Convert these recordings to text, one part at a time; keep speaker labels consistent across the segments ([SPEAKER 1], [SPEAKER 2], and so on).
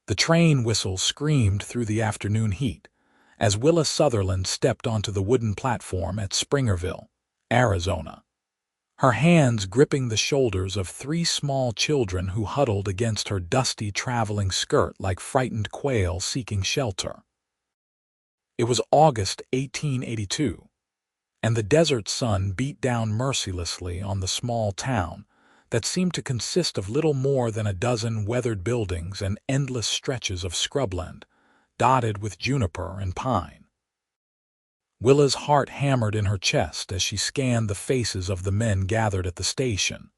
[SPEAKER 1] The train whistle screamed through the afternoon heat as Willa Sutherland stepped onto the wooden platform at Springerville, Arizona, her hands gripping the shoulders of three small children who huddled against her dusty traveling skirt like frightened quail seeking shelter. It was August 1882, and the desert sun beat down mercilessly on the small town that seemed to consist of little more than a dozen weathered buildings and endless stretches of scrubland, dotted with juniper and pine. Willa's heart hammered in her chest as she scanned the faces of the men gathered at the station,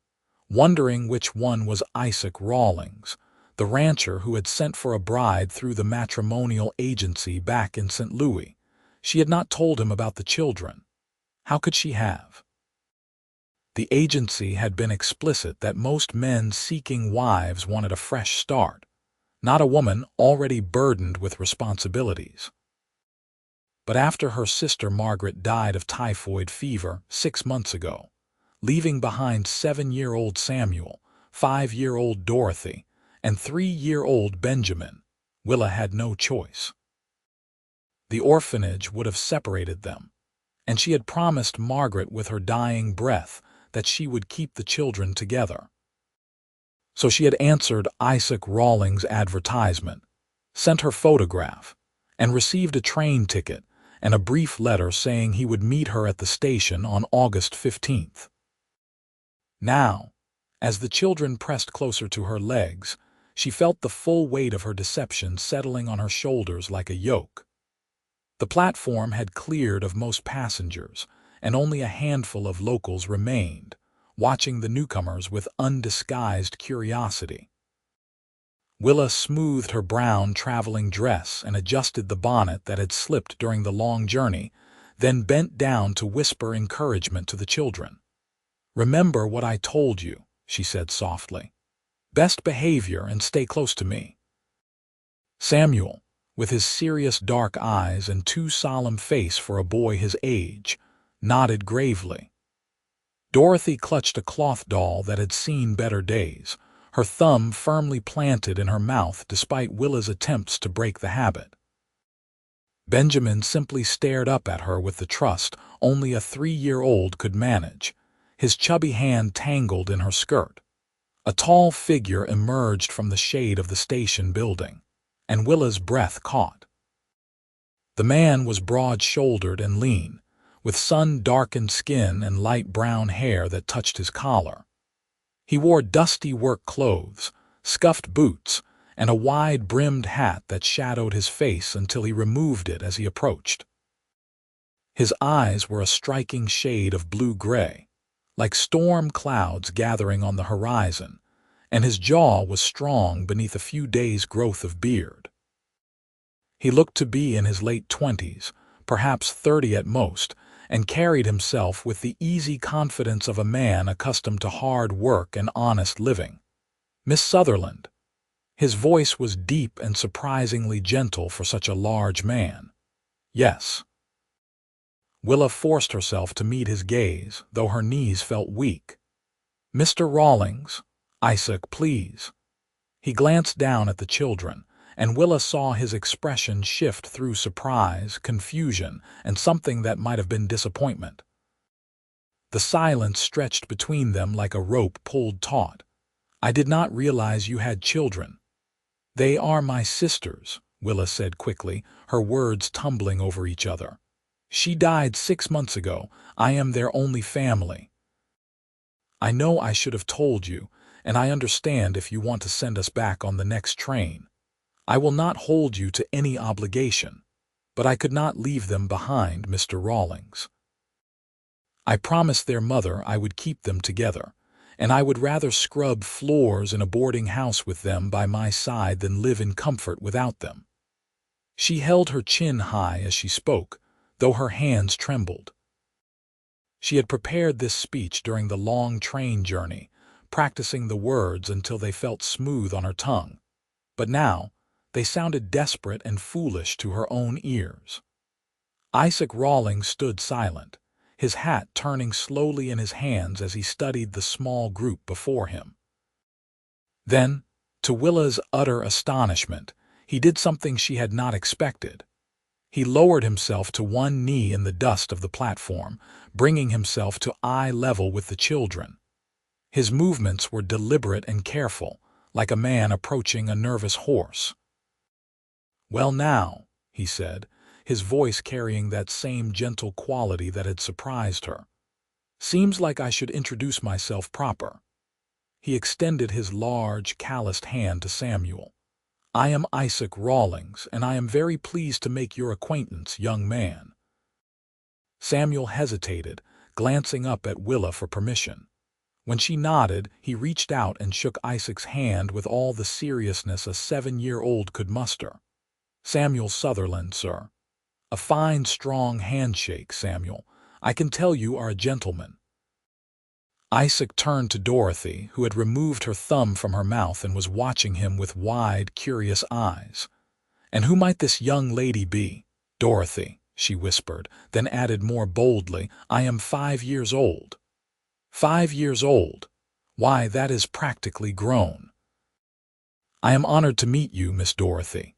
[SPEAKER 1] wondering which one was Isaac Rawlings, the rancher who had sent for a bride through the matrimonial agency back in St. Louis. She had not told him about the children. How could she have? The agency had been explicit that most men seeking wives wanted a fresh start, not a woman already burdened with responsibilities. But after her sister Margaret died of typhoid fever 6 months ago, leaving behind 7-year-old Samuel, 5-year-old Dorothy, and 3-year-old Benjamin, Willa had no choice. The orphanage would have separated them, and she had promised Margaret with her dying breath that she would keep the children together. So she had answered Isaac Rawlings' advertisement, sent her photograph, and received a train ticket and a brief letter saying he would meet her at the station on August 15th. Now, as the children pressed closer to her legs, she felt the full weight of her deception settling on her shoulders like a yoke. The platform had cleared of most passengers, and only a handful of locals remained, watching the newcomers with undisguised curiosity. Willa smoothed her brown traveling dress and adjusted the bonnet that had slipped during the long journey, then bent down to whisper encouragement to the children. "Remember what I told you," she said softly. "Best behavior and stay close to me." Samuel, with his serious dark eyes and too solemn face for a boy his age, nodded gravely. Dorothy clutched a cloth doll that had seen better days, her thumb firmly planted in her mouth despite Willa's attempts to break the habit. Benjamin simply stared up at her with the trust only a 3-year-old could manage, his chubby hand tangled in her skirt. A tall figure emerged from the shade of the station building, and Willa's breath caught. The man was broad-shouldered and lean, with sun-darkened skin and light brown hair that touched his collar. He wore dusty work clothes, scuffed boots, and a wide-brimmed hat that shadowed his face until he removed it as he approached. His eyes were a striking shade of blue-gray, like storm clouds gathering on the horizon, and his jaw was strong beneath a few days' growth of beard. He looked to be in his late 20s, perhaps 30 at most, and carried himself with the easy confidence of a man accustomed to hard work and honest living. "Miss Sutherland." His voice was deep and surprisingly gentle for such a large man. "Yes." Willa forced herself to meet his gaze, though her knees felt weak. "Mr. Rawlings, Isaac, please." He glanced down at the children, and Willa saw his expression shift through surprise, confusion, and something that might have been disappointment. The silence stretched between them like a rope pulled taut. "I did not realize you had children." "They are my sisters," Willa said quickly, her words tumbling over each other. "She died 6 months ago. I am their only family." "I know I should have told you, and I understand if you want to send us back on the next train. I will not hold you to any obligation, but I could not leave them behind, Mr. Rawlings. I promised their mother I would keep them together, and I would rather scrub floors in a boarding house with them by my side than live in comfort without them." She held her chin high as she spoke, though her hands trembled. She had prepared this speech during the long train journey, practicing the words until they felt smooth on her tongue. But now, they sounded desperate and foolish to her own ears. Isaac Rawlings stood silent, his hat turning slowly in his hands as he studied the small group before him. Then, to Willa's utter astonishment, He did something she had not expected. He lowered himself to one knee in the dust of the platform, bringing himself to eye level with the children. His movements were deliberate and careful, like a man approaching a nervous horse. "Well now," he said, his voice carrying that same gentle quality that had surprised her. "Seems like I should introduce myself proper." He extended his large, calloused hand to Samuel. "I am Isaac Rawlings, and I am very pleased to make your acquaintance, young man." Samuel hesitated, glancing up at Willa for permission. When she nodded, he reached out and shook Isaac's hand with all the seriousness a 7-year-old could muster. "Samuel Sutherland, sir." "A fine, strong handshake, Samuel. I can tell you are a gentleman." Isaac turned to Dorothy, who had removed her thumb from her mouth and was watching him with wide, curious eyes. "And who might this young lady be?" "Dorothy," she whispered, then added more boldly, "I am 5 years old." 5 years old? Why, that is practically grown. "I am honored to meet you, Miss Dorothy."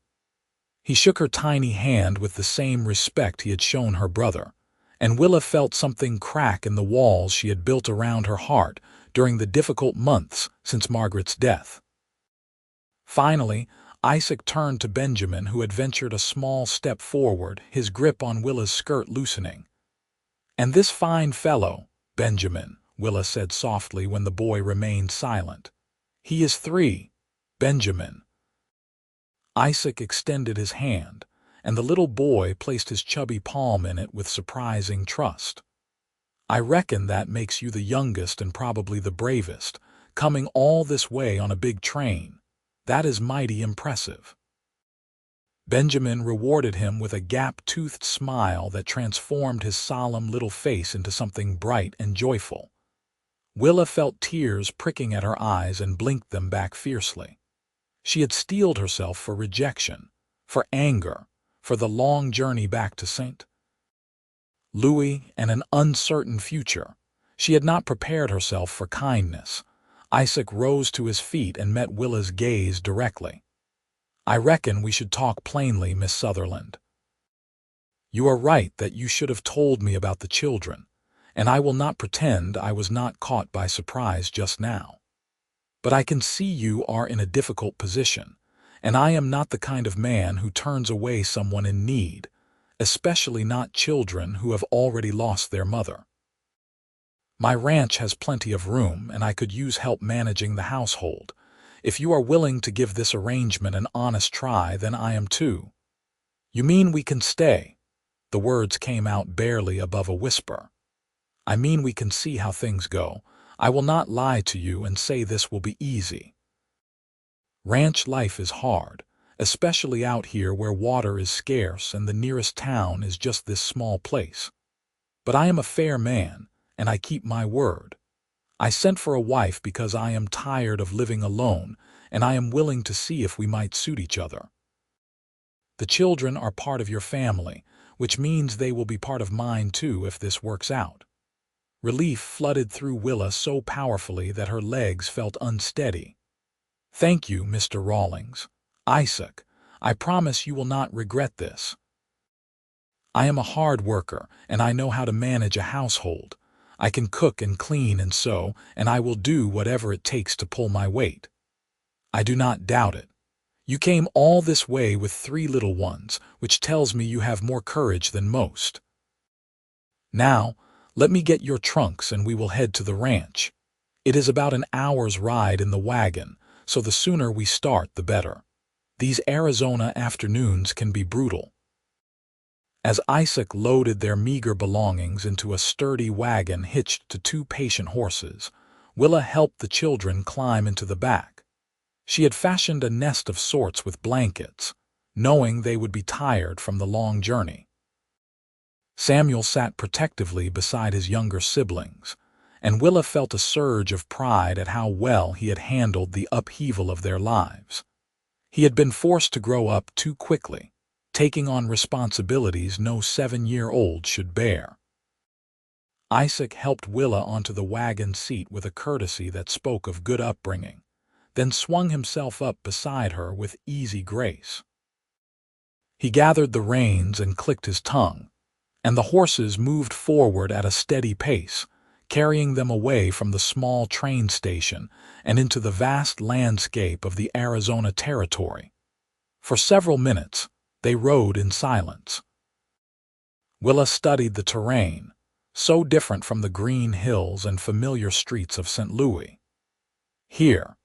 [SPEAKER 1] He shook her tiny hand with the same respect he had shown her brother, and Willa felt something crack in the walls she had built around her heart during the difficult months since Margaret's death. Finally, Isaac turned to Benjamin, who had ventured a small step forward, his grip on Willa's skirt loosening. "And this fine fellow, Benjamin," Willa said softly when the boy remained silent. "He is 3, Benjamin." Isaac extended his hand, and the little boy placed his chubby palm in it with surprising trust. "I reckon that makes you the youngest and probably the bravest, coming all this way on a big train. That is mighty impressive." Benjamin rewarded him with a gap-toothed smile that transformed his solemn little face into something bright and joyful. Willa felt tears pricking at her eyes and blinked them back fiercely. She had steeled herself for rejection, for anger, for the long journey back to St. Louis and an uncertain future. She had not prepared herself for kindness. Isaac rose to his feet and met Willa's gaze directly. "I reckon we should talk plainly, Miss Sutherland. You are right that you should have told me about the children, and I will not pretend I was not caught by surprise just now. But I can see you are in a difficult position, and I am not the kind of man who turns away someone in need, especially not children who have already lost their mother. My ranch has plenty of room, and I could use help managing the household. If you are willing to give this arrangement an honest try, then I am too." "You mean we can stay?" The words came out barely above a whisper. "I mean we can see how things go. I will not lie to you and say this will be easy. Ranch life is hard, especially out here where water is scarce and the nearest town is just this small place. But I am a fair man, and I keep my word. I sent for a wife because I am tired of living alone, and I am willing to see if we might suit each other. The children are part of your family, which means they will be part of mine too if this works out." Relief flooded through Willa so powerfully that her legs felt unsteady. "Thank you, Mr. Rawlings. Isaac, I promise you will not regret this. I am a hard worker, and I know how to manage a household. I can cook and clean and sew, and I will do whatever it takes to pull my weight. I do not doubt it. You came all this way with 3 little ones, which tells me you have more courage than most. Now, let me get your trunks and we will head to the ranch. It is about an hour's ride in the wagon, so the sooner we start, the better. These Arizona afternoons can be brutal." As Isaac loaded their meager belongings into a sturdy wagon hitched to 2 patient horses, Willa helped the children climb into the back. She had fashioned a nest of sorts with blankets, knowing they would be tired from the long journey. Samuel sat protectively beside his younger siblings, and Willa felt a surge of pride at how well he had handled the upheaval of their lives. He had been forced to grow up too quickly, taking on responsibilities no 7-year-old should bear. Isaac helped Willa onto the wagon seat with a courtesy that spoke of good upbringing, then swung himself up beside her with easy grace. He gathered the reins and clicked his tongue, and the horses moved forward at a steady pace, carrying them away from the small train station and into the vast landscape of the Arizona Territory. For several minutes, they rode in silence. Willa studied the terrain, so different from the green hills and familiar streets of St. Louis. Here,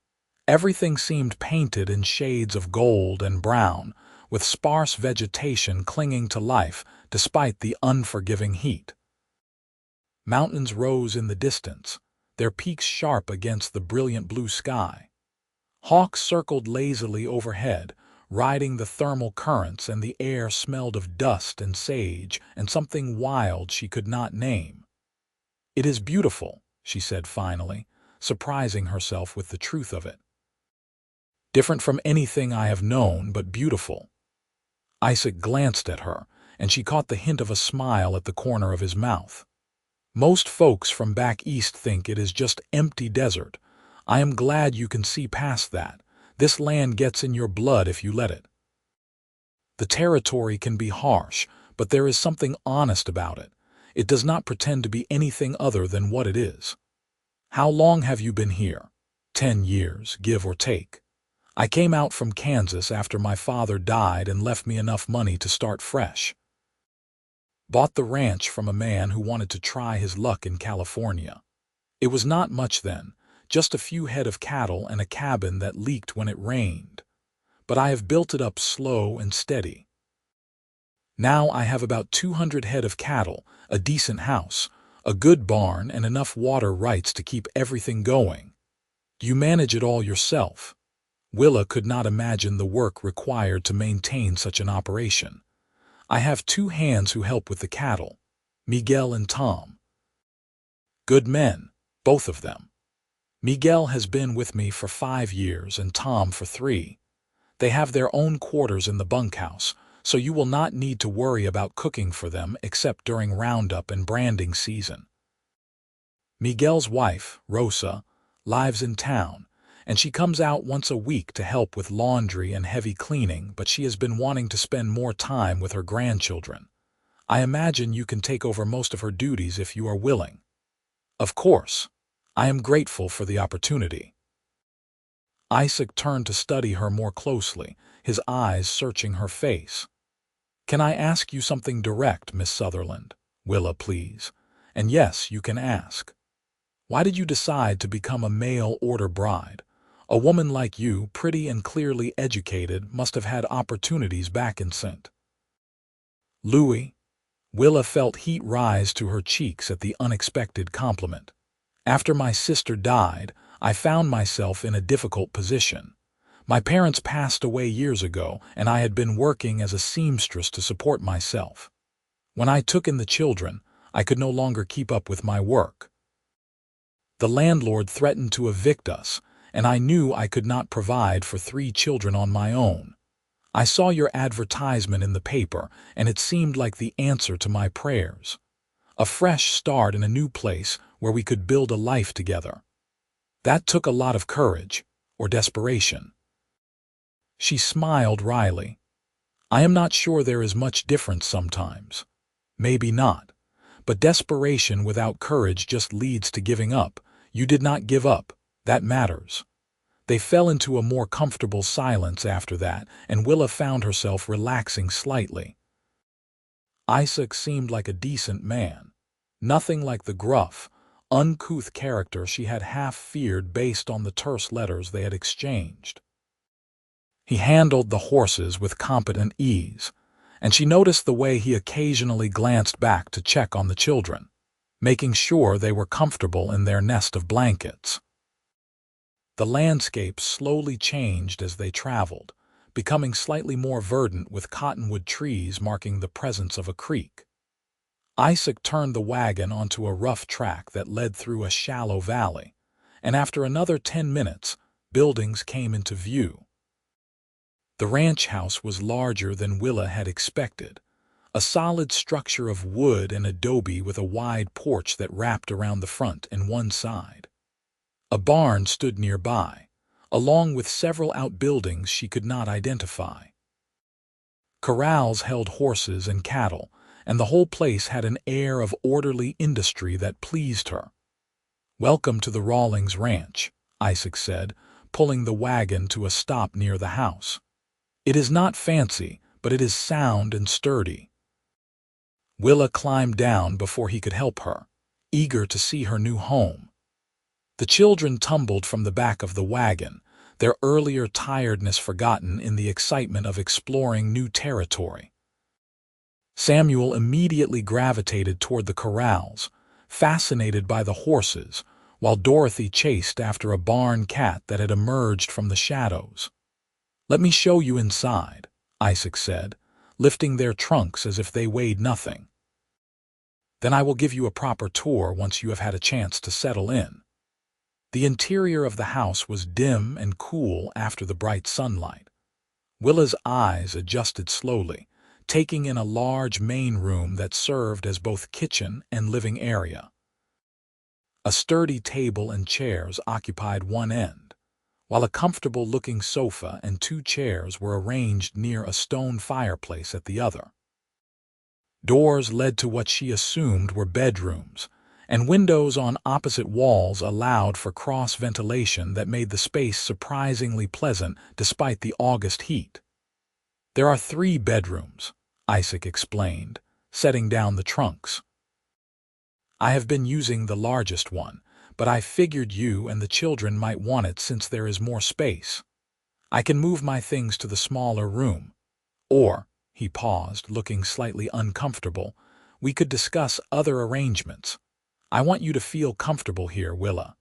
[SPEAKER 1] everything seemed painted in shades of gold and brown, with sparse vegetation clinging to life despite the unforgiving heat. Mountains rose in the distance, their peaks sharp against the brilliant blue sky. Hawks circled lazily overhead, riding the thermal currents, and the air smelled of dust and sage and something wild she could not name. "It is beautiful," she said finally, surprising herself with the truth of it. "Different from anything I have known, but beautiful." Isaac glanced at her, and she caught the hint of a smile at the corner of his mouth. "Most folks from back east think it is just empty desert. I am glad you can see past that. This land gets in your blood if you let it. The territory can be harsh, but there is something honest about it. It does not pretend to be anything other than what it is. How long have you been here? 10 years, give or take. I came out from Kansas after my father died and left me enough money to start fresh. Bought the ranch from a man who wanted to try his luck in California. It was not much then, just a few head of cattle and a cabin that leaked when it rained. But I have built it up slow and steady. Now I have about 200 head of cattle, a decent house, a good barn, and enough water rights to keep everything going. Do you manage it all yourself?" Willa could not imagine the work required to maintain such an operation. "I have 2 hands who help with the cattle, Miguel and Tom. Good men, both of them. Miguel has been with me for 5 years and Tom for 3. They have their own quarters in the bunkhouse, so you will not need to worry about cooking for them except during roundup and branding season. Miguel's wife, Rosa, lives in town, and she comes out once a week to help with laundry and heavy cleaning, but she has been wanting to spend more time with her grandchildren. I imagine you can take over most of her duties if you are willing." "Of course. I am grateful for the opportunity." Isaac turned to study her more closely, his eyes searching her face. "Can I ask you something direct, Miss Sutherland? Willa, please. And yes, you can ask. Why did you decide to become a mail-order bride? A woman like you, pretty and clearly educated, must have had opportunities back in St. Louis." Willa felt heat rise to her cheeks at the unexpected compliment. "After my sister died, I found myself in a difficult position. My parents passed away years ago, and I had been working as a seamstress to support myself. When I took in the children, I could no longer keep up with my work. The landlord threatened to evict us, and I knew I could not provide for 3 children on my own. I saw your advertisement in the paper, and it seemed like the answer to my prayers. A fresh start in a new place where we could build a life together. That took a lot of courage, or desperation." She smiled wryly. "I am not sure there is much difference sometimes. Maybe not. But desperation without courage just leads to giving up. You did not give up. That matters." They fell into a more comfortable silence after that, and Willa found herself relaxing slightly. Isaac seemed like a decent man. Nothing like the gruff, uncouth character she had half feared based on the terse letters they had exchanged. He handled the horses with competent ease, and she noticed the way he occasionally glanced back to check on the children, making sure they were comfortable in their nest of blankets. The landscape slowly changed as they traveled, becoming slightly more verdant with cottonwood trees marking the presence of a creek. Isaac turned the wagon onto a rough track that led through a shallow valley, and after another 10 minutes, buildings came into view. The ranch house was larger than Willa had expected, a solid structure of wood and adobe with a wide porch that wrapped around the front and one side. A barn stood nearby, along with several outbuildings she could not identify. Corrals held horses and cattle, and the whole place had an air of orderly industry that pleased her. "Welcome to the Rawlings ranch," Isaac said, pulling the wagon to a stop near the house. "It is not fancy, but it is sound and sturdy." Willa climbed down before he could help her, eager to see her new home. The children tumbled from the back of the wagon, their earlier tiredness forgotten in the excitement of exploring new territory. Samuel immediately gravitated toward the corrals, fascinated by the horses, while Dorothy chased after a barn cat that had emerged from the shadows. "Let me show you inside," Isaac said, lifting their trunks as if they weighed nothing. "Then I will give you a proper tour once you have had a chance to settle in." The interior of the house was dim and cool after the bright sunlight. Willa's eyes adjusted slowly, taking in a large main room that served as both kitchen and living area. A sturdy table and chairs occupied one end, while a comfortable-looking sofa and 2 chairs were arranged near a stone fireplace at the other. Doors led to what she assumed were bedrooms, and windows on opposite walls allowed for cross-ventilation that made the space surprisingly pleasant despite the August heat. "There are 3 bedrooms," Isaac explained, setting down the trunks. "I have been using the largest one, but I figured you and the children might want it since there is more space. I can move my things to the smaller room. Or," he paused, looking slightly uncomfortable, "we could discuss other arrangements. I want you to feel comfortable here, Willa.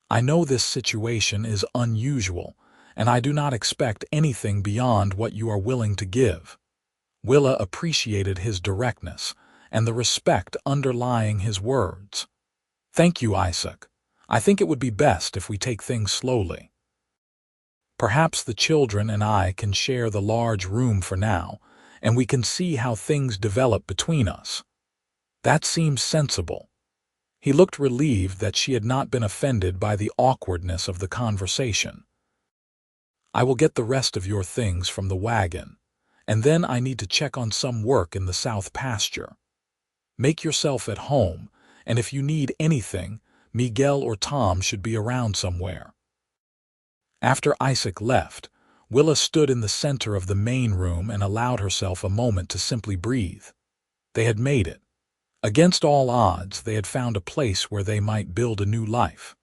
[SPEAKER 1] I know this situation is unusual, and I do not expect anything beyond what you are willing to give." Willa appreciated his directness and the respect underlying his words. "Thank you, Isaac. I think it would be best if we take things slowly. Perhaps the children and I can share the large room for now, and we can see how things develop between us." That seemed sensible. He looked relieved that she had not been offended by the awkwardness of the conversation. "I will get the rest of your things from the wagon, and then I need to check on some work in the south pasture. Make yourself at home, and if you need anything, Miguel or Tom should be around somewhere." After Isaac left, Willa stood in the center of the main room and allowed herself a moment to simply breathe. They had made it. Against all odds, they had found a place where they might build a new life.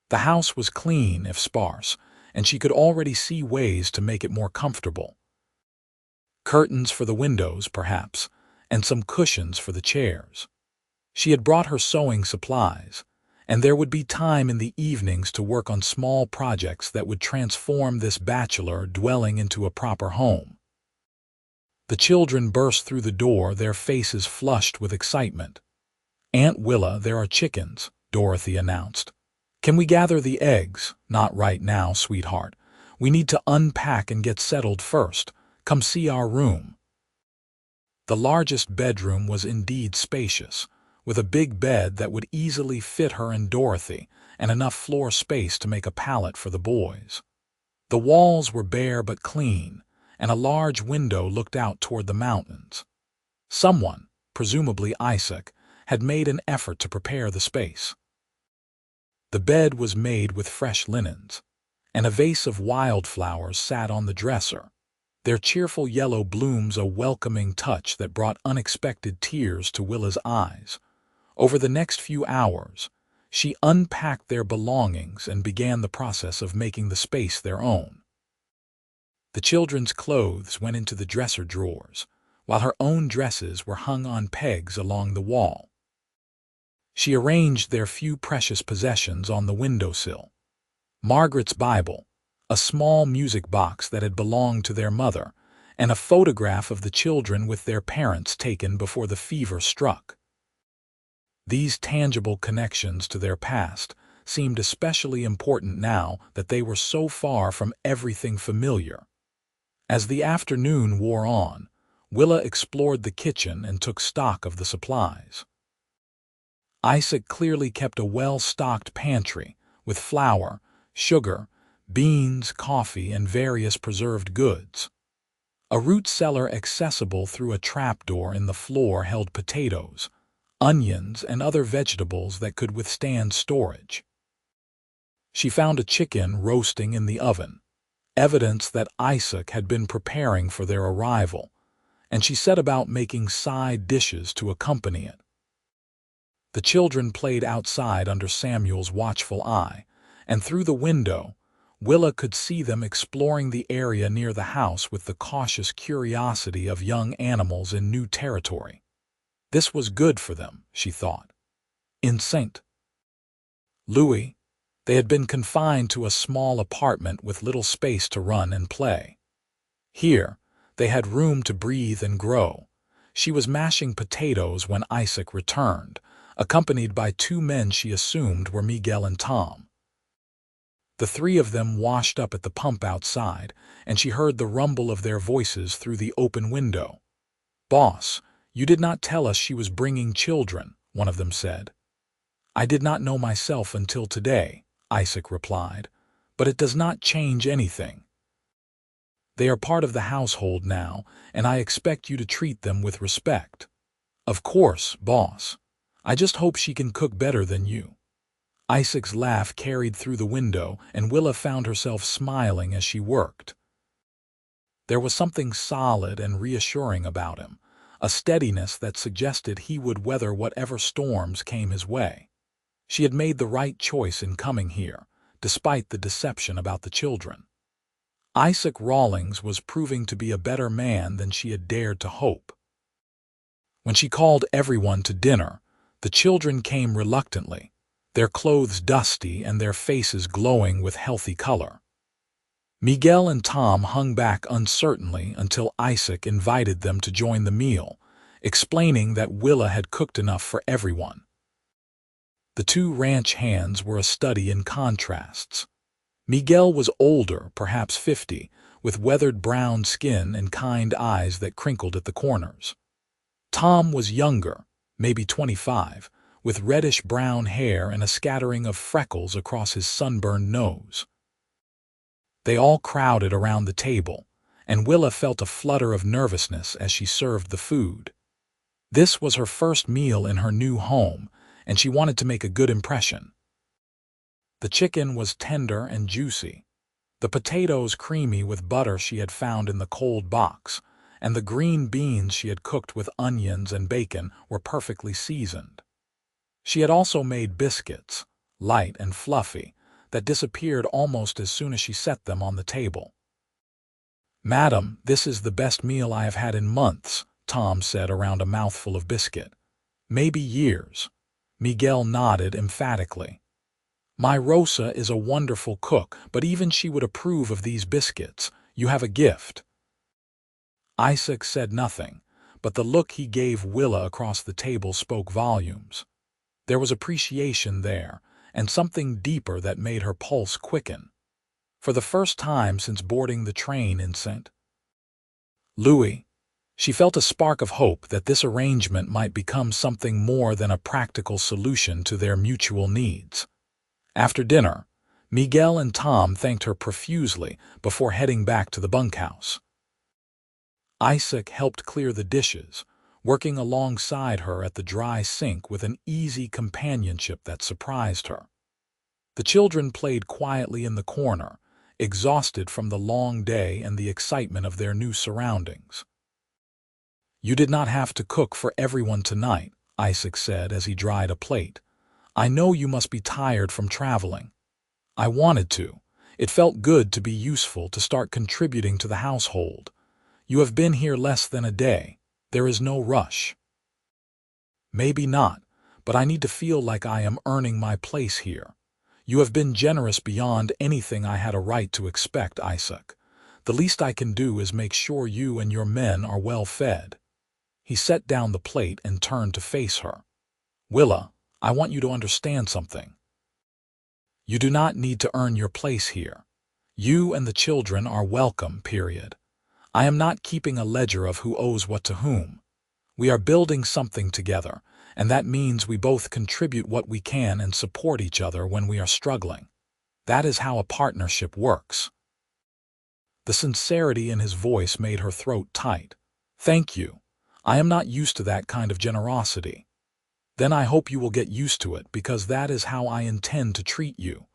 [SPEAKER 1] The house was clean, if sparse, and she could already see ways to make it more comfortable. Curtains for the windows, perhaps, and some cushions for the chairs. She had brought her sewing supplies, and there would be time in the evenings to work on small projects that would transform this bachelor dwelling into a proper home. The children burst through the door, their faces flushed with excitement. "Aunt Willa, there are chickens," Dorothy announced. "Can we gather the eggs?" "Not right now, sweetheart. We need to unpack and get settled first. Come see our room." The largest bedroom was indeed spacious, with a big bed that would easily fit her and Dorothy, and enough floor space to make a pallet for the boys. The walls were bare but clean, and a large window looked out toward the mountains. Someone, presumably Isaac, had made an effort to prepare the space. The bed was made with fresh linens, and a vase of wildflowers sat on the dresser, their cheerful yellow blooms a welcoming touch that brought unexpected tears to Willa's eyes. Over the next few hours, she unpacked their belongings and began the process of making the space their own. The children's clothes went into the dresser drawers, while her own dresses were hung on pegs along the wall. She arranged their few precious possessions on the windowsill. Margaret's Bible, a small music box that had belonged to their mother, and a photograph of the children with their parents taken before the fever struck. These tangible connections to their past seemed especially important now that they were so far from everything familiar. As the afternoon wore on, Willa explored the kitchen and took stock of the supplies. Isaac clearly kept a well-stocked pantry with flour, sugar, beans, coffee, and various preserved goods. A root cellar accessible through a trapdoor in the floor held potatoes, onions, and other vegetables that could withstand storage. She found a chicken roasting in the oven, evidence that Isaac had been preparing for their arrival, and she set about making side dishes to accompany it. The children played outside under Samuel's watchful eye, and through the window, Willa could see them exploring the area near the house with the cautious curiosity of young animals in new territory. This was good for them, she thought. In St. Louis, they had been confined to a small apartment with little space to run and play. Here, they had room to breathe and grow. She was mashing potatoes when Isaac returned, accompanied by two men she assumed were Miguel and Tom. The three of them washed up at the pump outside, and she heard the rumble of their voices through the open window. "Boss, you did not tell us she was bringing children," one of them said. "I did not know myself until today," Isaac replied, "but it does not change anything. They are part of the household now, and I expect you to treat them with respect." "Of course, boss. I just hope she can cook better than you." Isaac's laugh carried through the window, and Willa found herself smiling as she worked. There was something solid and reassuring about him, a steadiness that suggested he would weather whatever storms came his way. She had made the right choice in coming here, despite the deception about the children. Isaac Rawlings was proving to be a better man than she had dared to hope. When she called everyone to dinner, the children came reluctantly, their clothes dusty and their faces glowing with healthy color. Miguel and Tom hung back uncertainly until Isaac invited them to join the meal, explaining that Willa had cooked enough for everyone. The two ranch hands were a study in contrasts. Miguel was older, perhaps 50, with weathered brown skin and kind eyes that crinkled at the corners. Tom was younger, maybe 25, with reddish-brown hair and a scattering of freckles across his sunburned nose. They all crowded around the table, and Willa felt a flutter of nervousness as she served the food. This was her first meal in her new home, and she wanted to make a good impression. The chicken was tender and juicy, the potatoes creamy with butter she had found in the cold box, and the green beans she had cooked with onions and bacon were perfectly seasoned. She had also made biscuits, light and fluffy, that disappeared almost as soon as she set them on the table. "Madam, this is the best meal I have had in months," Tom said around a mouthful of biscuit. "Maybe years." Miguel nodded emphatically. "My Rosa is a wonderful cook, but even she would approve of these biscuits. You have a gift." Isaac said nothing, but the look he gave Willa across the table spoke volumes. There was appreciation there, and something deeper that made her pulse quicken. For the first time since boarding the train in St. Louis, she felt a spark of hope that this arrangement might become something more than a practical solution to their mutual needs. After dinner, Miguel and Tom thanked her profusely before heading back to the bunkhouse. Isaac helped clear the dishes, working alongside her at the dry sink with an easy companionship that surprised her. The children played quietly in the corner, exhausted from the long day and the excitement of their new surroundings. "You did not have to cook for everyone tonight," Isaac said as he dried a plate. "I know you must be tired from traveling. I wanted to. It felt good to be useful, to start contributing to the household. You have been here less than a day. There is no rush." "Maybe not, but I need to feel like I am earning my place here. You have been generous beyond anything I had a right to expect, Isaac. The least I can do is make sure you and your men are well fed." He set down the plate and turned to face her. "Willa, I want you to understand something. You do not need to earn your place here. You and the children are welcome, period. I am not keeping a ledger of who owes what to whom. We are building something together, and that means we both contribute what we can and support each other when we are struggling. That is how a partnership works." The sincerity in his voice made her throat tight. "Thank you. I am not used to that kind of generosity." "Then I hope you will get used to it, because that is how I intend to treat you."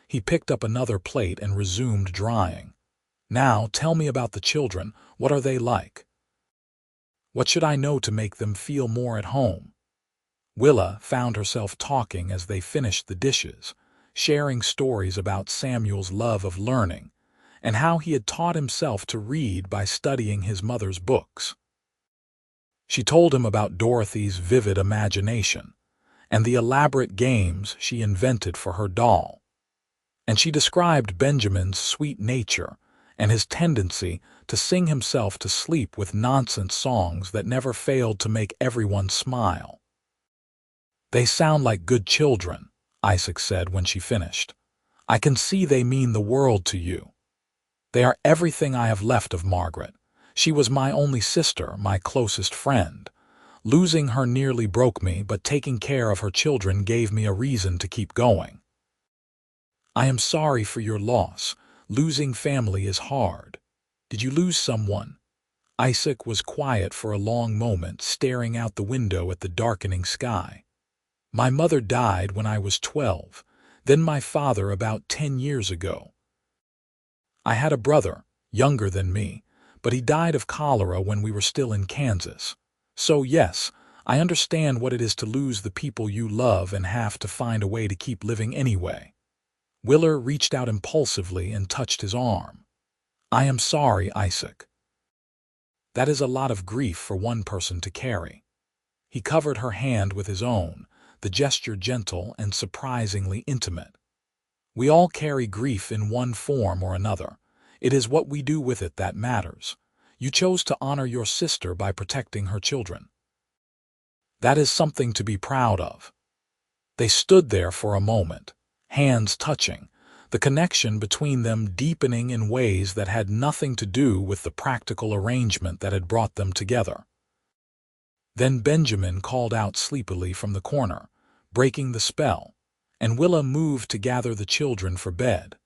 [SPEAKER 1] He picked up another plate and resumed drying. "Now tell me about the children. What are they like? What should I know to make them feel more at home?" Willa found herself talking as they finished the dishes, sharing stories about Samuel's love of learning and how he had taught himself to read by studying his mother's books. She told him about Dorothy's vivid imagination and the elaborate games she invented for her doll. And she described Benjamin's sweet nature and his tendency to sing himself to sleep with nonsense songs that never failed to make everyone smile. "They sound like good children," Isaac said when she finished. "I can see they mean the world to you. They are everything I have left of Margaret. She was my only sister, my closest friend. Losing her nearly broke me, but taking care of her children gave me a reason to keep going." "I am sorry for your loss. Losing family is hard. Did you lose someone?" Isaac was quiet for a long moment, staring out the window at the darkening sky. "My mother died when I was 12, then my father about 10 years ago. I had a brother, younger than me, but he died of cholera when we were still in Kansas. So yes, I understand what it is to lose the people you love and have to find a way to keep living anyway." Willa reached out impulsively and touched his arm. "I am sorry, Isaac. That is a lot of grief for one person to carry." He covered her hand with his own, the gesture gentle and surprisingly intimate. "We all carry grief in one form or another. It is what we do with it that matters. You chose to honor your sister by protecting her children. That is something to be proud of." They stood there for a moment, hands touching, the connection between them deepening in ways that had nothing to do with the practical arrangement that had brought them together. Then Benjamin called out sleepily from the corner, breaking the spell, and Willa moved to gather the children for bed.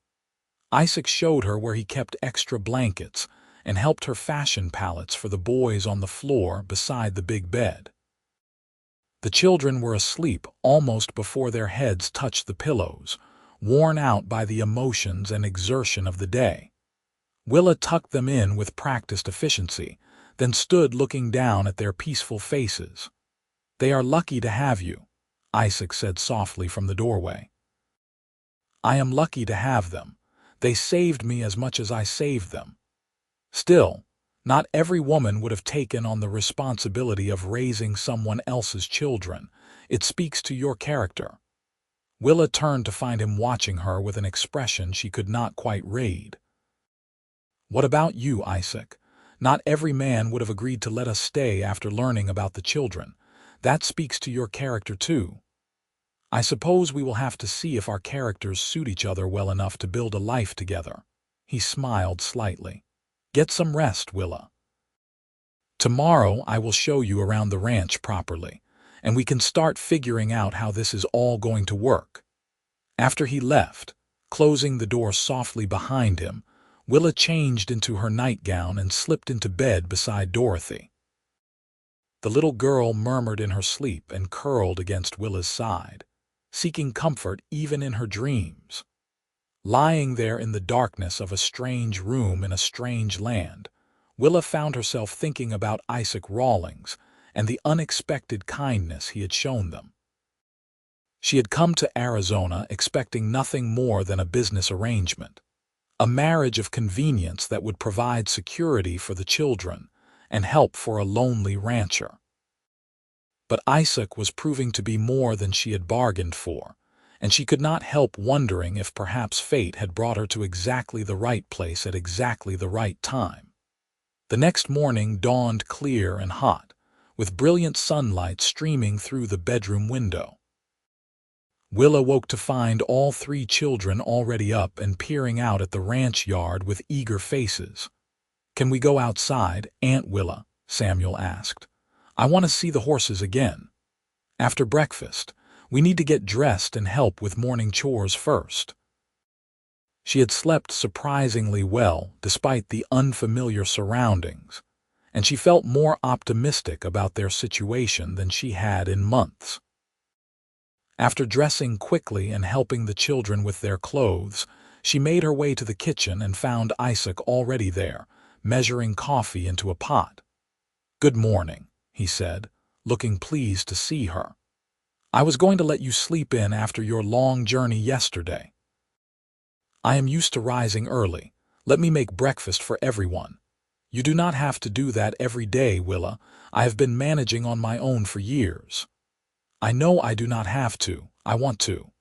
[SPEAKER 1] Isaac showed her where he kept extra blankets and helped her fashion palettes for the boys on the floor beside the big bed. The children were asleep almost before their heads touched the pillows, worn out by the emotions and exertion of the day. Willa tucked them in with practiced efficiency, then stood looking down at their peaceful faces. "They are lucky to have you," Isaac said softly from the doorway. "I am lucky to have them. They saved me as much as I saved them. Still, not every woman would have taken on the responsibility of raising someone else's children. It speaks to your character." Willa turned to find him watching her with an expression she could not quite read. "What about you, Isaac? Not every man would have agreed to let us stay after learning about the children. That speaks to your character too. I suppose we will have to see if our characters suit each other well enough to build a life together." He smiled slightly. "Get some rest, Willa. Tomorrow I will show you around the ranch properly, and we can start figuring out how this is all going to work." After he left, closing the door softly behind him, Willa changed into her nightgown and slipped into bed beside Dorothy. The little girl murmured in her sleep and curled against Willa's side, seeking comfort even in her dreams. Lying there in the darkness of a strange room in a strange land, Willa found herself thinking about Isaac Rawlings and the unexpected kindness he had shown them. She had come to Arizona expecting nothing more than a business arrangement, a marriage of convenience that would provide security for the children and help for a lonely rancher. But Isaac was proving to be more than she had bargained for, and she could not help wondering if perhaps fate had brought her to exactly the right place at exactly the right time. The next morning dawned clear and hot, with brilliant sunlight streaming through the bedroom window. Willa woke to find all three children already up and peering out at the ranch yard with eager faces. "Can we go outside, Aunt Willa?" Samuel asked. "I want to see the horses again." "After breakfast. We need to get dressed and help with morning chores first." She had slept surprisingly well despite the unfamiliar surroundings, and she felt more optimistic about their situation than she had in months. After dressing quickly and helping the children with their clothes, she made her way to the kitchen and found Isaac already there, measuring coffee into a pot. "Good morning," he said, looking pleased to see her. "I was going to let you sleep in after your long journey yesterday. I am used to rising early. Let me make breakfast for everyone." "You do not have to do that every day, Willa. I have been managing on my own for years." "I know I do not have to. I want to."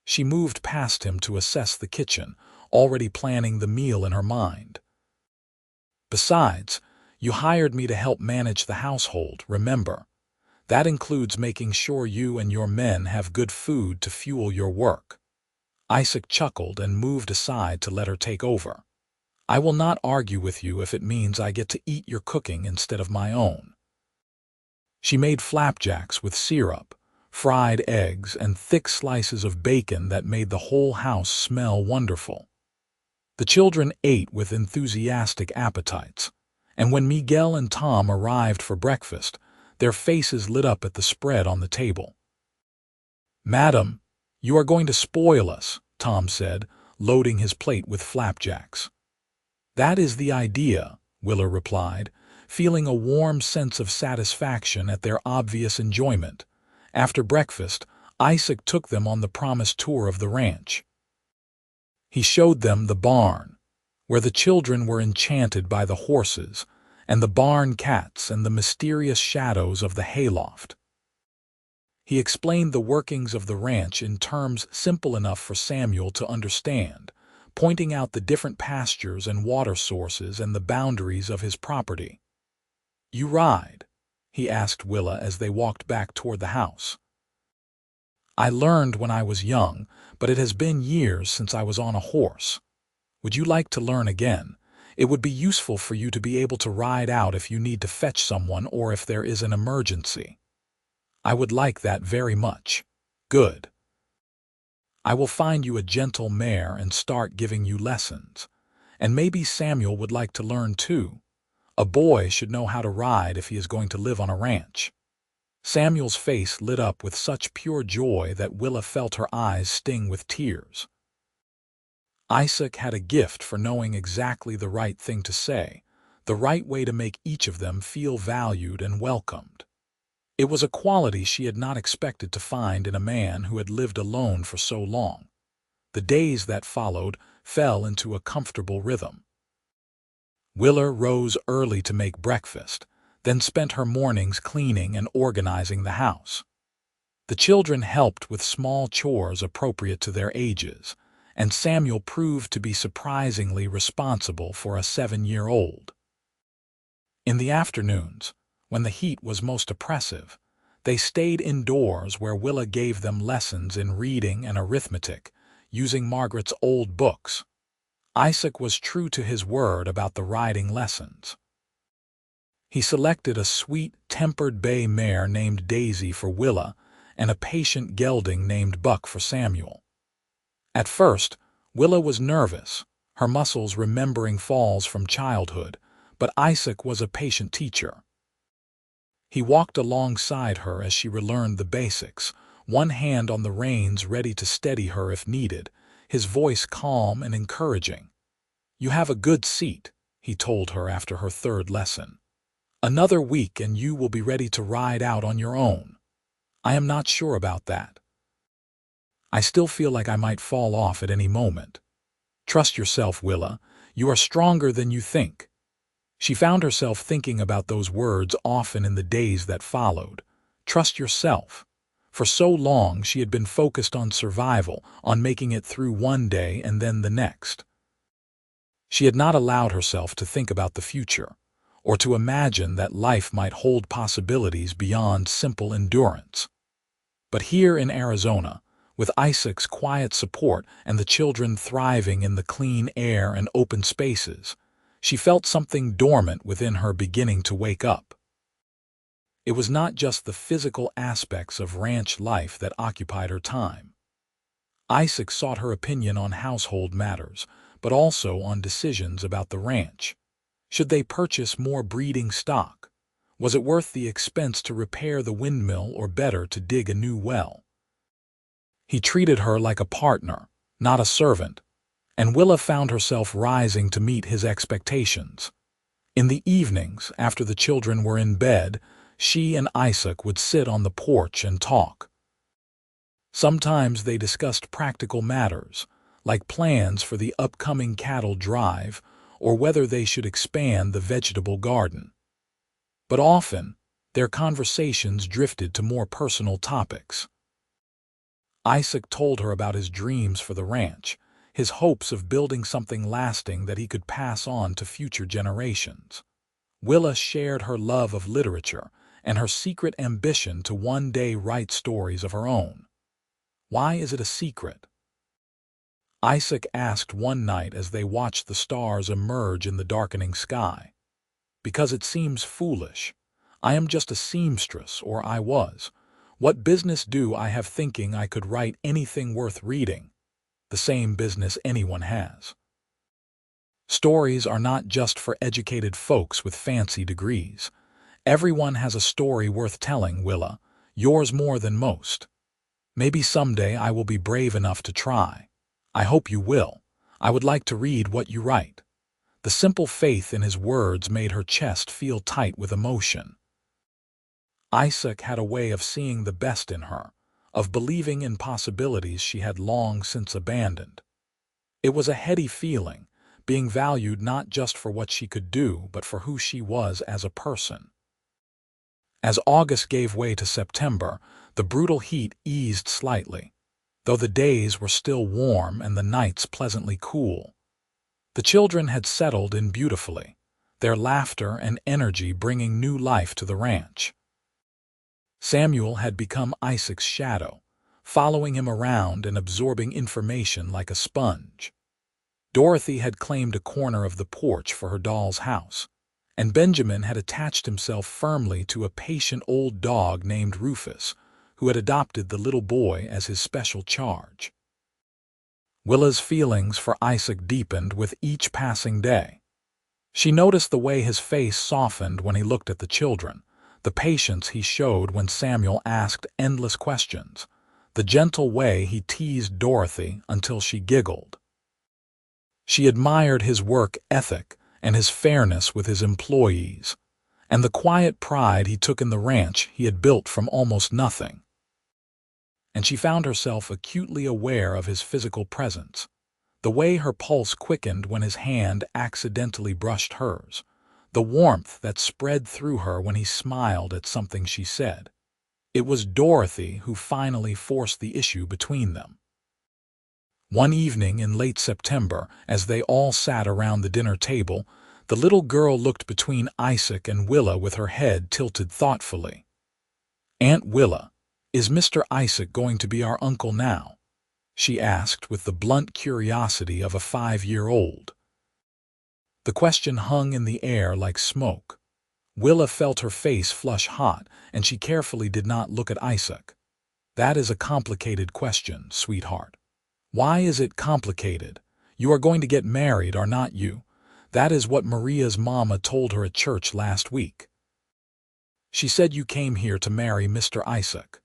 [SPEAKER 1] She moved past him to assess the kitchen, already planning the meal in her mind. "Besides, you hired me to help manage the household, remember? That includes making sure you and your men have good food to fuel your work." Isaac chuckled and moved aside to let her take over. "I will not argue with you if it means I get to eat your cooking instead of my own." She made flapjacks with syrup, fried eggs, and thick slices of bacon that made the whole house smell wonderful. The children ate with enthusiastic appetites, and when Miguel and Tom arrived for breakfast, their faces lit up at the spread on the table. "Madam, you are going to spoil us," Tom said, loading his plate with flapjacks. "That is the idea," Willa replied, feeling a warm sense of satisfaction at their obvious enjoyment. After breakfast, Isaac took them on the promised tour of the ranch. He showed them the barn, where the children were enchanted by the horses, and the barn cats and the mysterious shadows of the hayloft. He explained the workings of the ranch in terms simple enough for Samuel to understand, pointing out the different pastures and water sources and the boundaries of his property. "You ride?" he asked Willa as they walked back toward the house. "I learned when I was young, but it has been years since I was on a horse. Would you like to learn again? It would be useful for you to be able to ride out if you need to fetch someone or if there is an emergency." "I would like that very much." "Good. I will find you a gentle mare and start giving you lessons. And maybe Samuel would like to learn too. A boy should know how to ride if he is going to live on a ranch." Samuel's face lit up with such pure joy that Willa felt her eyes sting with tears. Isaac had a gift for knowing exactly the right thing to say, the right way to make each of them feel valued and welcomed. It was a quality she had not expected to find in a man who had lived alone for so long. The days that followed fell into a comfortable rhythm. Willa rose early to make breakfast, then spent her mornings cleaning and organizing the house. The children helped with small chores appropriate to their ages, and Samuel proved to be surprisingly responsible for a 7-year-old. In the afternoons, when the heat was most oppressive, they stayed indoors where Willa gave them lessons in reading and arithmetic, using Margaret's old books. Isaac was true to his word about the riding lessons. He selected a sweet, tempered bay mare named Daisy for Willa and a patient gelding named Buck for Samuel. At first, Willa was nervous, her muscles remembering falls from childhood, but Isaac was a patient teacher. He walked alongside her as she relearned the basics, one hand on the reins ready to steady her if needed, his voice calm and encouraging. "You have a good seat," he told her after her third lesson. "Another week and you will be ready to ride out on your own." "I am not sure about that. I still feel like I might fall off at any moment." "Trust yourself, Willa. You are stronger than you think." She found herself thinking about those words often in the days that followed. Trust yourself. For so long she had been focused on survival, on making it through one day and then the next. She had not allowed herself to think about the future, or to imagine that life might hold possibilities beyond simple endurance. But here in Arizona, with Isaac's quiet support and the children thriving in the clean air and open spaces, she felt something dormant within her beginning to wake up. It was not just the physical aspects of ranch life that occupied her time. Isaac sought her opinion on household matters, but also on decisions about the ranch. Should they purchase more breeding stock? Was it worth the expense to repair the windmill or better to dig a new well? He treated her like a partner, not a servant, and Willa found herself rising to meet his expectations. In the evenings, after the children were in bed, she and Isaac would sit on the porch and talk. Sometimes they discussed practical matters, like plans for the upcoming cattle drive or whether they should expand the vegetable garden. But often, their conversations drifted to more personal topics. Isaac told her about his dreams for the ranch, his hopes of building something lasting that he could pass on to future generations. Willa shared her love of literature and her secret ambition to one day write stories of her own. Why is it a secret? Isaac asked one night as they watched the stars emerge in the darkening sky. Because it seems foolish. I am just a seamstress, or I was. What business do I have thinking I could write anything worth reading? The same business anyone has. Stories are not just for educated folks with fancy degrees. Everyone has a story worth telling, Willa, yours more than most. Maybe someday I will be brave enough to try. I hope you will. I would like to read what you write. The simple faith in his words made her chest feel tight with emotion. Isaac had a way of seeing the best in her, of believing in possibilities she had long since abandoned. It was a heady feeling, being valued not just for what she could do, but for who she was as a person. As August gave way to September, the brutal heat eased slightly, though the days were still warm and the nights pleasantly cool. The children had settled in beautifully, their laughter and energy bringing new life to the ranch. Samuel had become Isaac's shadow, following him around and absorbing information like a sponge. Dorothy had claimed a corner of the porch for her doll's house, and Benjamin had attached himself firmly to a patient old dog named Rufus, who had adopted the little boy as his special charge. Willa's feelings for Isaac deepened with each passing day. She noticed the way his face softened when he looked at the children, the patience he showed when Samuel asked endless questions, the gentle way he teased Dorothy until she giggled. She admired his work ethic and his fairness with his employees, and the quiet pride he took in the ranch he had built from almost nothing. And she found herself acutely aware of his physical presence, the way her pulse quickened when his hand accidentally brushed hers, the warmth that spread through her when he smiled at something she said. It was Dorothy who finally forced the issue between them. One evening in late September, as they all sat around the dinner table, the little girl looked between Isaac and Willa with her head tilted thoughtfully. "Aunt Willa, is Mr. Isaac going to be our uncle now?" she asked with the blunt curiosity of a 5-year-old. The question hung in the air like smoke. Willa felt her face flush hot, and she carefully did not look at Isaac. "That is a complicated question, sweetheart." "Why is it complicated? You are going to get married, are not you? That is what Maria's mama told her at church last week. She said you came here to marry Mr. Isaac."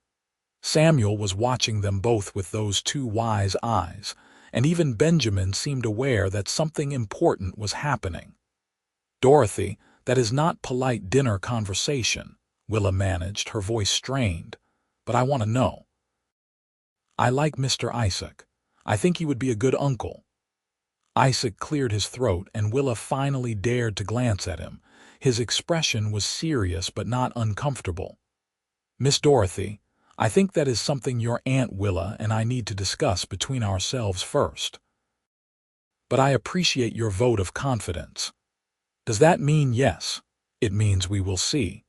[SPEAKER 1] Samuel was watching them both with those two wise eyes, and even Benjamin seemed aware that something important was happening. "Dorothy, that is not polite dinner conversation," Willa managed, her voice strained. "But I want to know." "I like Mr. Isaac. I think he would be a good uncle." Isaac cleared his throat, and Willa finally dared to glance at him. His expression was serious but not uncomfortable. "Miss Dorothy, I think that is something your Aunt Willa and I need to discuss between ourselves first. But I appreciate your vote of confidence." "Does that mean yes?" "It means we will see."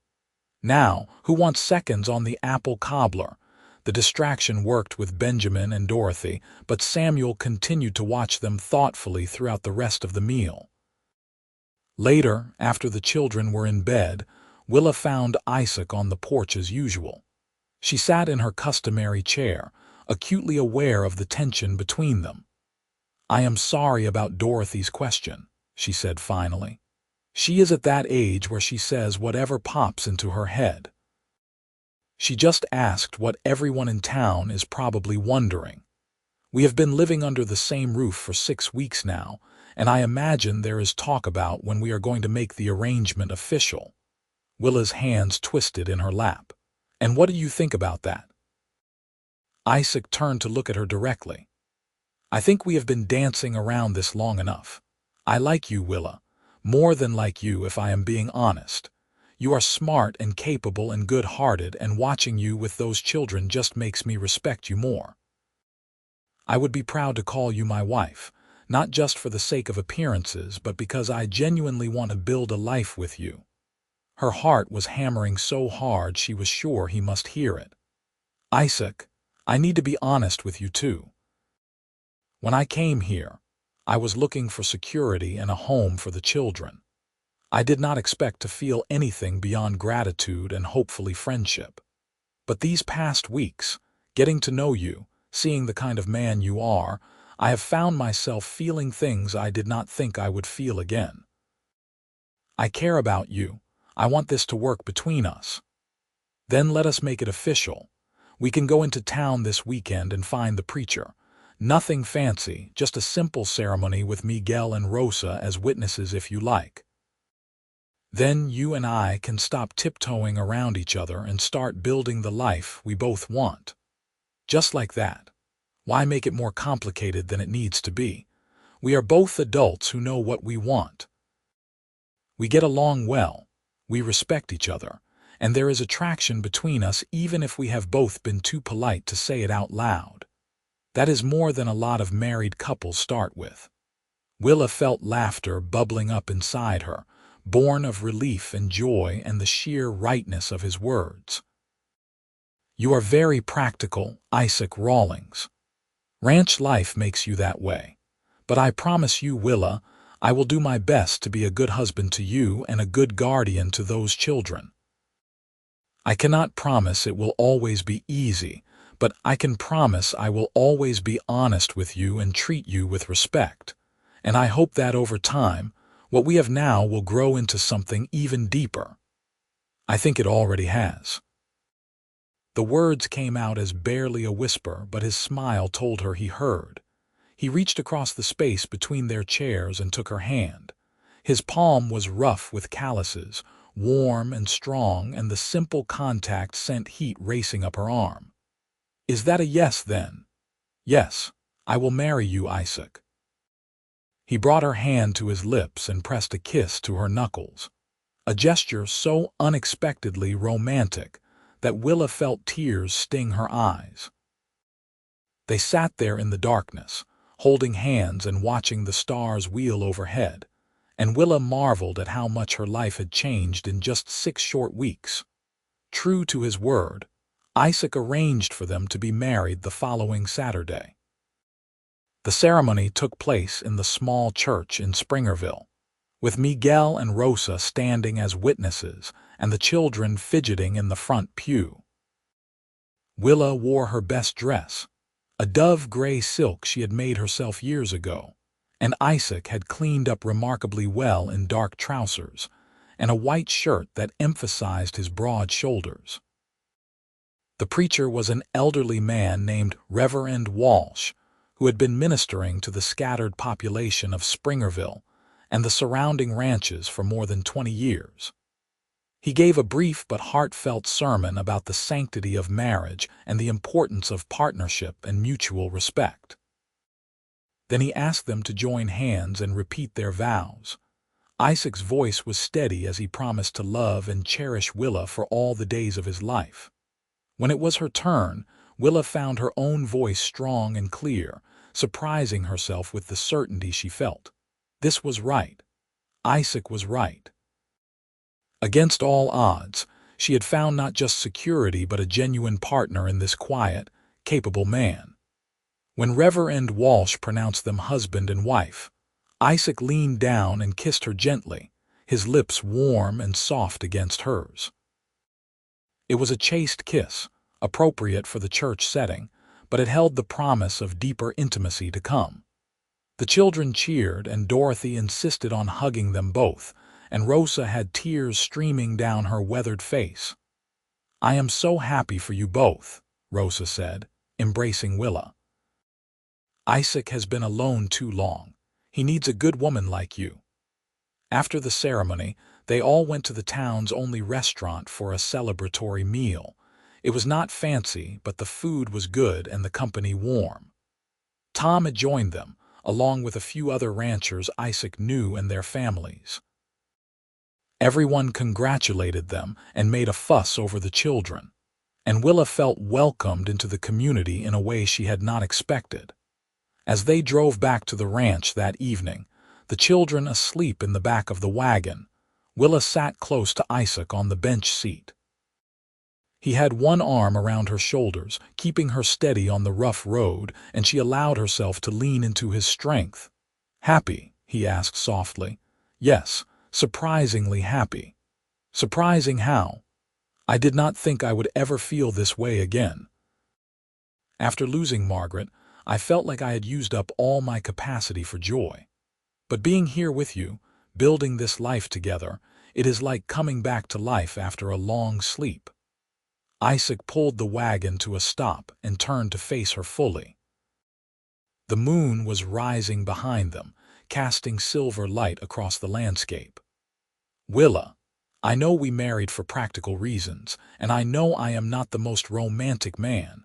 [SPEAKER 1] "Now, who wants seconds on the apple cobbler?" The distraction worked with Benjamin and Dorothy, but Samuel continued to watch them thoughtfully throughout the rest of the meal. Later, after the children were in bed, Willa found Isaac on the porch as usual. She sat in her customary chair, acutely aware of the tension between them. "I am sorry about Dorothy's question," she said finally. "She is at that age where she says whatever pops into her head. She just asked what everyone in town is probably wondering. We have been living under the same roof for 6 weeks now, and I imagine there is talk about when we are going to make the arrangement official." Willa's hands twisted in her lap. "And what do you think about that?" Isaac turned to look at her directly. "I think we have been dancing around this long enough. I like you, Willa, more than like you if I am being honest. You are smart and capable and good-hearted, and watching you with those children just makes me respect you more. I would be proud to call you my wife, not just for the sake of appearances, but because I genuinely want to build a life with you." Her heart was hammering so hard she was sure he must hear it. "Isaac, I need to be honest with you too. When I came here, I was looking for security and a home for the children. I did not expect to feel anything beyond gratitude and hopefully friendship. But these past weeks, getting to know you, seeing the kind of man you are, I have found myself feeling things I did not think I would feel again. I care about you. I want this to work between us. Then let us make it official. We can go into town this weekend and find the preacher. Nothing fancy, just a simple ceremony with Miguel and Rosa as witnesses if you like. Then you and I can stop tiptoeing around each other and start building the life we both want. Just like that. Why make it more complicated than it needs to be? We are both adults who know what we want. We get along well, we respect each other, and there is attraction between us even if we have both been too polite to say it out loud. That is more than a lot of married couples start with." Willa felt laughter bubbling up inside her, born of relief and joy and the sheer rightness of his words. "You are very practical, Isaac Rawlings. Ranch life makes you that way. But I promise you, Willa, I will do my best to be a good husband to you and a good guardian to those children. I cannot promise it will always be easy, but I can promise I will always be honest with you and treat you with respect. And I hope that over time, what we have now will grow into something even deeper. I think it already has." The words came out as barely a whisper, but his smile told her he heard. He reached across the space between their chairs and took her hand. His palm was rough with calluses, warm and strong, and the simple contact sent heat racing up her arm. "Is that a yes, then?" "Yes, I will marry you, Isaac." He brought her hand to his lips and pressed a kiss to her knuckles, a gesture so unexpectedly romantic that Willa felt tears sting her eyes. They sat there in the darkness, holding hands and watching the stars wheel overhead, and Willa marveled at how much her life had changed in just 6 short weeks. True to his word, Isaac arranged for them to be married the following Saturday. The ceremony took place in the small church in Springerville, with Miguel and Rosa standing as witnesses and the children fidgeting in the front pew. Willa wore her best dress, a dove-gray silk she had made herself years ago, and Isaac had cleaned up remarkably well in dark trousers and a white shirt that emphasized his broad shoulders. The preacher was an elderly man named Reverend Walsh, who had been ministering to the scattered population of Springerville and the surrounding ranches for more than 20 years. He gave a brief but heartfelt sermon about the sanctity of marriage and the importance of partnership and mutual respect. Then he asked them to join hands and repeat their vows. Isaac's voice was steady as he promised to love and cherish Willa for all the days of his life. When it was her turn, Willa found her own voice strong and clear, surprising herself with the certainty she felt. This was right. Isaac was right. Against all odds, she had found not just security but a genuine partner in this quiet, capable man. When Reverend Walsh pronounced them husband and wife, Isaac leaned down and kissed her gently, his lips warm and soft against hers. It was a chaste kiss, appropriate for the church setting, but it held the promise of deeper intimacy to come. The children cheered, and Dorothy insisted on hugging them both, and Rosa had tears streaming down her weathered face. "I am so happy for you both," Rosa said, embracing Willa. "Isaac has been alone too long. He needs a good woman like you." After the ceremony, they all went to the town's only restaurant for a celebratory meal. It was not fancy, but the food was good and the company warm. Tom had joined them, along with a few other ranchers Isaac knew and their families. Everyone congratulated them and made a fuss over the children, and Willa felt welcomed into the community in a way she had not expected. As they drove back to the ranch that evening, the children asleep in the back of the wagon, Willa sat close to Isaac on the bench seat. He had one arm around her shoulders, keeping her steady on the rough road, and she allowed herself to lean into his strength. "Happy?" he asked softly. "Yes, surprisingly happy." "Surprising how?" "I did not think I would ever feel this way again. After losing Margaret, I felt like I had used up all my capacity for joy. But being here with you, building this life together, it is like coming back to life after a long sleep." Isaac pulled the wagon to a stop and turned to face her fully. The moon was rising behind them, casting silver light across the landscape. "Willa, I know we married for practical reasons, and I know I am not the most romantic man,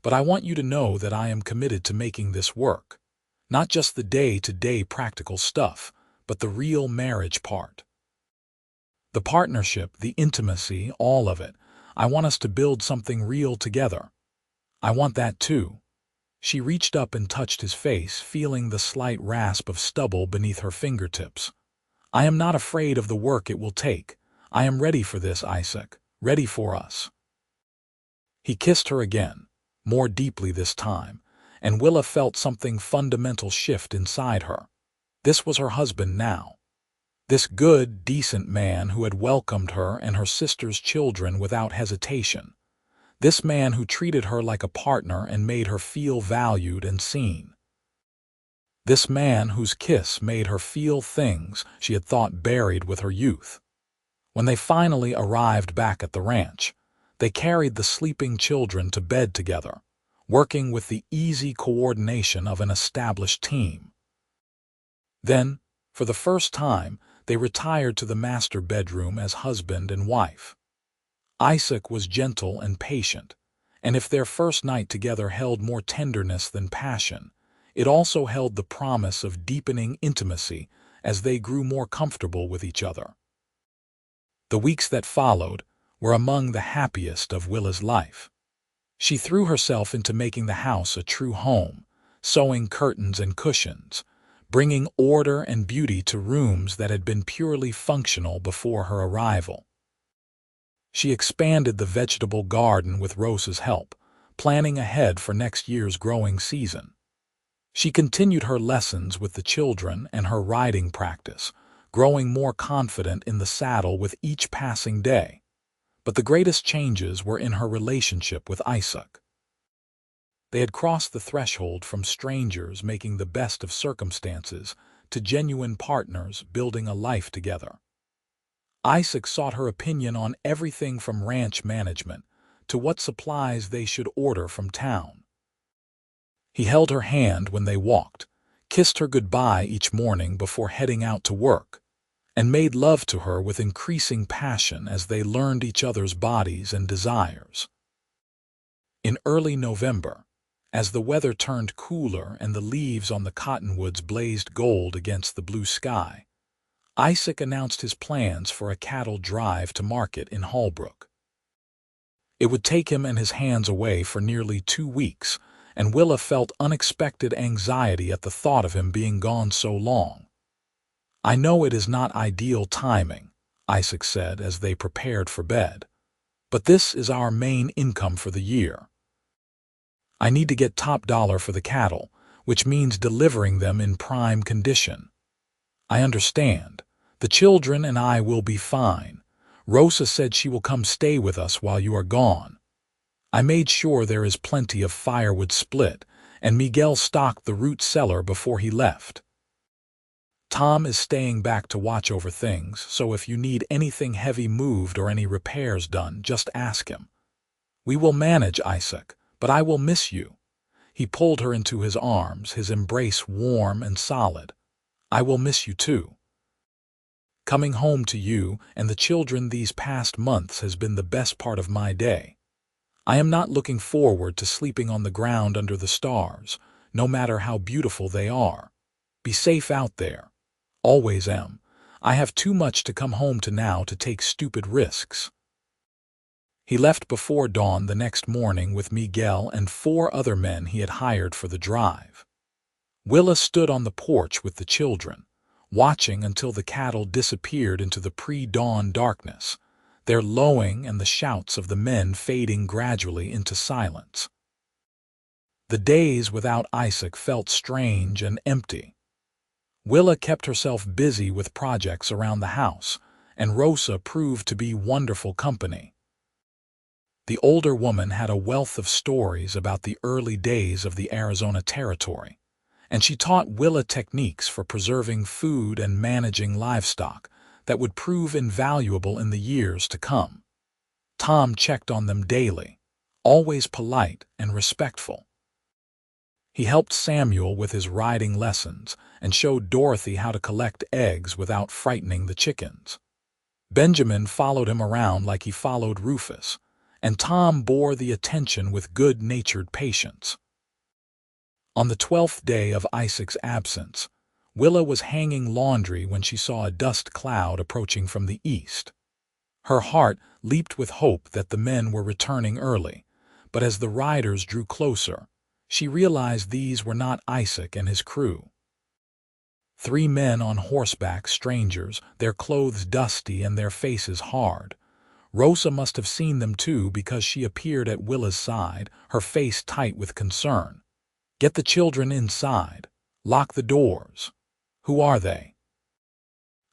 [SPEAKER 1] but I want you to know that I am committed to making this work. Not just the day-to-day practical stuff, but the real marriage part. The partnership, the intimacy, all of it. I want us to build something real together. I want that too." She reached up and touched his face, feeling the slight rasp of stubble beneath her fingertips. "I am not afraid of the work it will take. I am ready for this, Isaac, ready for us." He kissed her again, more deeply this time, and Willa felt something fundamental shift inside her. This was her husband now. This good, decent man who had welcomed her and her sister's children without hesitation. This man who treated her like a partner and made her feel valued and seen. This man whose kiss made her feel things she had thought buried with her youth. When they finally arrived back at the ranch, they carried the sleeping children to bed together, working with the easy coordination of an established team. Then, for the first time, they retired to the master bedroom as husband and wife. Isaac was gentle and patient, and if their first night together held more tenderness than passion, it also held the promise of deepening intimacy as they grew more comfortable with each other. The weeks that followed were among the happiest of Willa's life. She threw herself into making the house a true home, sewing curtains and cushions, bringing order and beauty to rooms that had been purely functional before her arrival. She expanded the vegetable garden with Rosa's help, planning ahead for next year's growing season. She continued her lessons with the children and her riding practice, growing more confident in the saddle with each passing day. But the greatest changes were in her relationship with Isaac. They had crossed the threshold from strangers making the best of circumstances to genuine partners building a life together. Isaac sought her opinion on everything from ranch management to what supplies they should order from town. He held her hand when they walked, kissed her goodbye each morning before heading out to work, and made love to her with increasing passion as they learned each other's bodies and desires. In early November, as the weather turned cooler and the leaves on the cottonwoods blazed gold against the blue sky, Isaac announced his plans for a cattle drive to market in Holbrook. It would take him and his hands away for nearly 2 weeks, and Willa felt unexpected anxiety at the thought of him being gone so long. "I know it is not ideal timing," Isaac said as they prepared for bed, "but this is our main income for the year. I need to get top dollar for the cattle, which means delivering them in prime condition. I understand. The children and I will be fine. Rosa said she will come stay with us while you are gone." I made sure there is plenty of firewood split, and Miguel stocked the root cellar before he left. Tom is staying back to watch over things, so if you need anything heavy moved or any repairs done, just ask him. We will manage, Isaac, but I will miss you. He pulled her into his arms, his embrace warm and solid. I will miss you too. Coming home to you and the children these past months has been the best part of my day. I am not looking forward to sleeping on the ground under the stars, no matter how beautiful they are. Be safe out there. Always am. I have too much to come home to now to take stupid risks. He left before dawn the next morning with Miguel and 4 other men he had hired for the drive. Willa stood on the porch with the children, watching until the cattle disappeared into the pre-dawn darkness, their lowing and the shouts of the men fading gradually into silence. The days without Isaac felt strange and empty. Willa kept herself busy with projects around the house, and Rosa proved to be wonderful company. The older woman had a wealth of stories about the early days of the Arizona Territory, and she taught Willa techniques for preserving food and managing livestock that would prove invaluable in the years to come. Tom checked on them daily, always polite and respectful. He helped Samuel with his riding lessons and showed Dorothy how to collect eggs without frightening the chickens. Benjamin followed him around like he followed Rufus, and Tom bore the attention with good-natured patience. On the 12th day of Isaac's absence, Willa was hanging laundry when she saw a dust cloud approaching from the east. Her heart leaped with hope that the men were returning early, but as the riders drew closer, she realized these were not Isaac and his crew. 3 men on horseback, strangers, their clothes dusty and their faces hard. Rosa must have seen them too because she appeared at Willa's side, her face tight with concern. Get the children inside. Lock the doors. Who are they?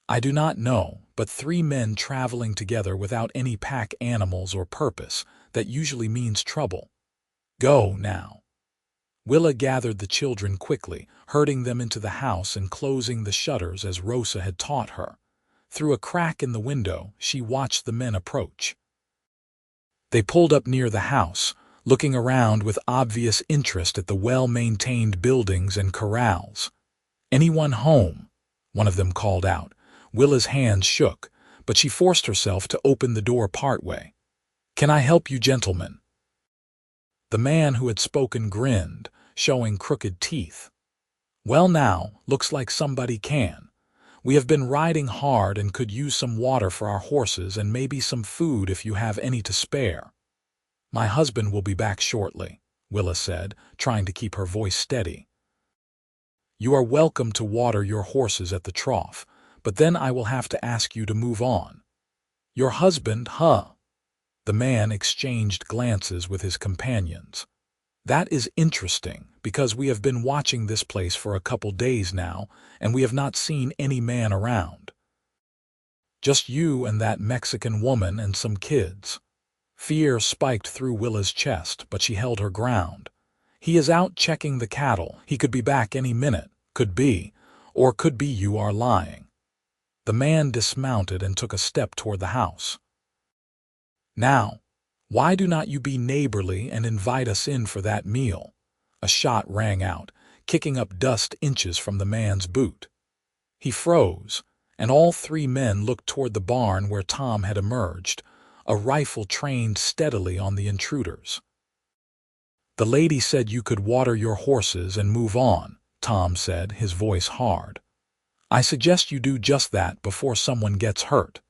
[SPEAKER 1] I do not know, but 3 men traveling together without any pack animals or purpose, that usually means trouble. Go now. Willa gathered the children quickly, herding them into the house and closing the shutters as Rosa had taught her. Through a crack in the window, she watched the men approach. They pulled up near the house, looking around with obvious interest at the well-maintained buildings and corrals. "Anyone home?" one of them called out. Willa's hands shook, but she forced herself to open the door partway. "Can I help you, gentlemen?" The man who had spoken grinned, showing crooked teeth. "Well now, looks like somebody can. We have been riding hard and could use some water for our horses and maybe some food if you have any to spare." "My husband will be back shortly," Willa said, trying to keep her voice steady. "You are welcome to water your horses at the trough, but then I will have to ask you to move on." "Your husband, huh?" The man exchanged glances with his companions. "That is interesting, because we have been watching this place for a couple days now, and we have not seen any man around. Just you and that Mexican woman and some kids." Fear spiked through Willa's chest, but she held her ground. "He is out checking the cattle. He could be back any minute. Could be. Or could be you are lying." The man dismounted and took a step toward the house. "Now, why do not you be neighborly and invite us in for that meal?" A shot rang out, kicking up dust inches from the man's boot. He froze, and all 3 men looked toward the barn where Tom had emerged, a rifle trained steadily on the intruders. "The lady said you could water your horses and move on," Tom said, his voice hard. "I suggest you do just that before someone gets hurt.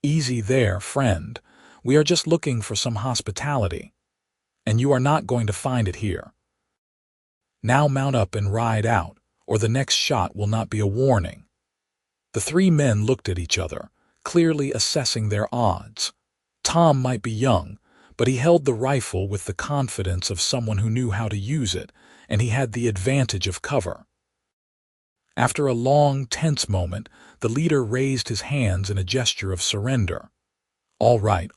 [SPEAKER 1] Easy there, friend. We are just looking for some hospitality. And you are not going to find it here. Now mount up and ride out, or the next shot will not be a warning." The 3 men looked at each other, clearly assessing their odds. Tom might be young, but he held the rifle with the confidence of someone who knew how to use it, and he had the advantage of cover. After a long, tense moment, the leader raised his hands in a gesture of surrender. All right.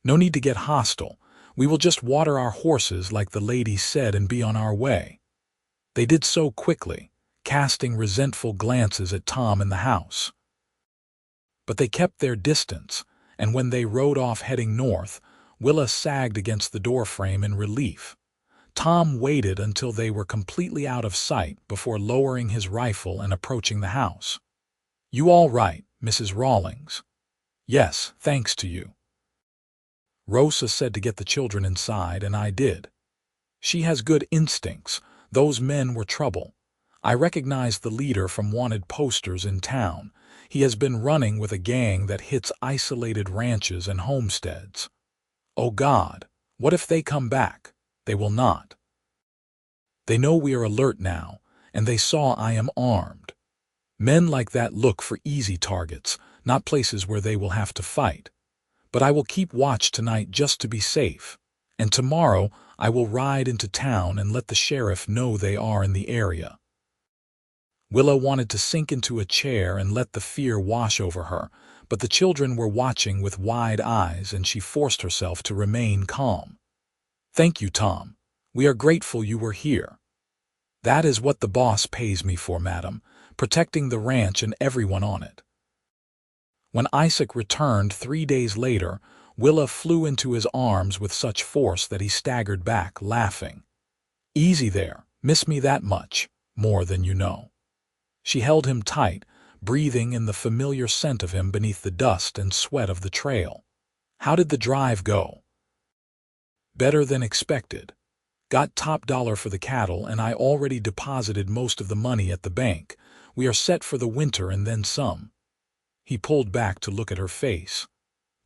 [SPEAKER 1] No need to get hostile. We will just water our horses like the lady said and be on our way." They did so quickly, casting resentful glances at Tom in the house. But they kept their distance, and when they rode off heading north, Willa sagged against the doorframe in relief. Tom waited until they were completely out of sight before lowering his rifle and approaching the house. "You all right, Mrs. Rawlings?" "Yes, thanks to you." Rosa said to get the children inside, and I did. She has good instincts. Those men were trouble. I recognized the leader from wanted posters in town. He has been running with a gang that hits isolated ranches and homesteads. Oh God, what if they come back? They will not. They know we are alert now, and they saw I am armed. Men like that look for easy targets, not places where they will have to fight. But I will keep watch tonight just to be safe, and tomorrow I will ride into town and let the sheriff know they are in the area. Willa wanted to sink into a chair and let the fear wash over her, but the children were watching with wide eyes and she forced herself to remain calm. "Thank you, Tom. We are grateful you were here." "That is what the boss pays me for, madam, protecting the ranch and everyone on it." When Isaac returned 3 days later, Willa flew into his arms with such force that he staggered back, laughing. "Easy there, miss me that much, more than you know." She held him tight, breathing in the familiar scent of him beneath the dust and sweat of the trail. "How did the drive go?" "Better than expected. Got top dollar for the cattle, and I already deposited most of the money at the bank. We are set for the winter and then some." He pulled back to look at her face.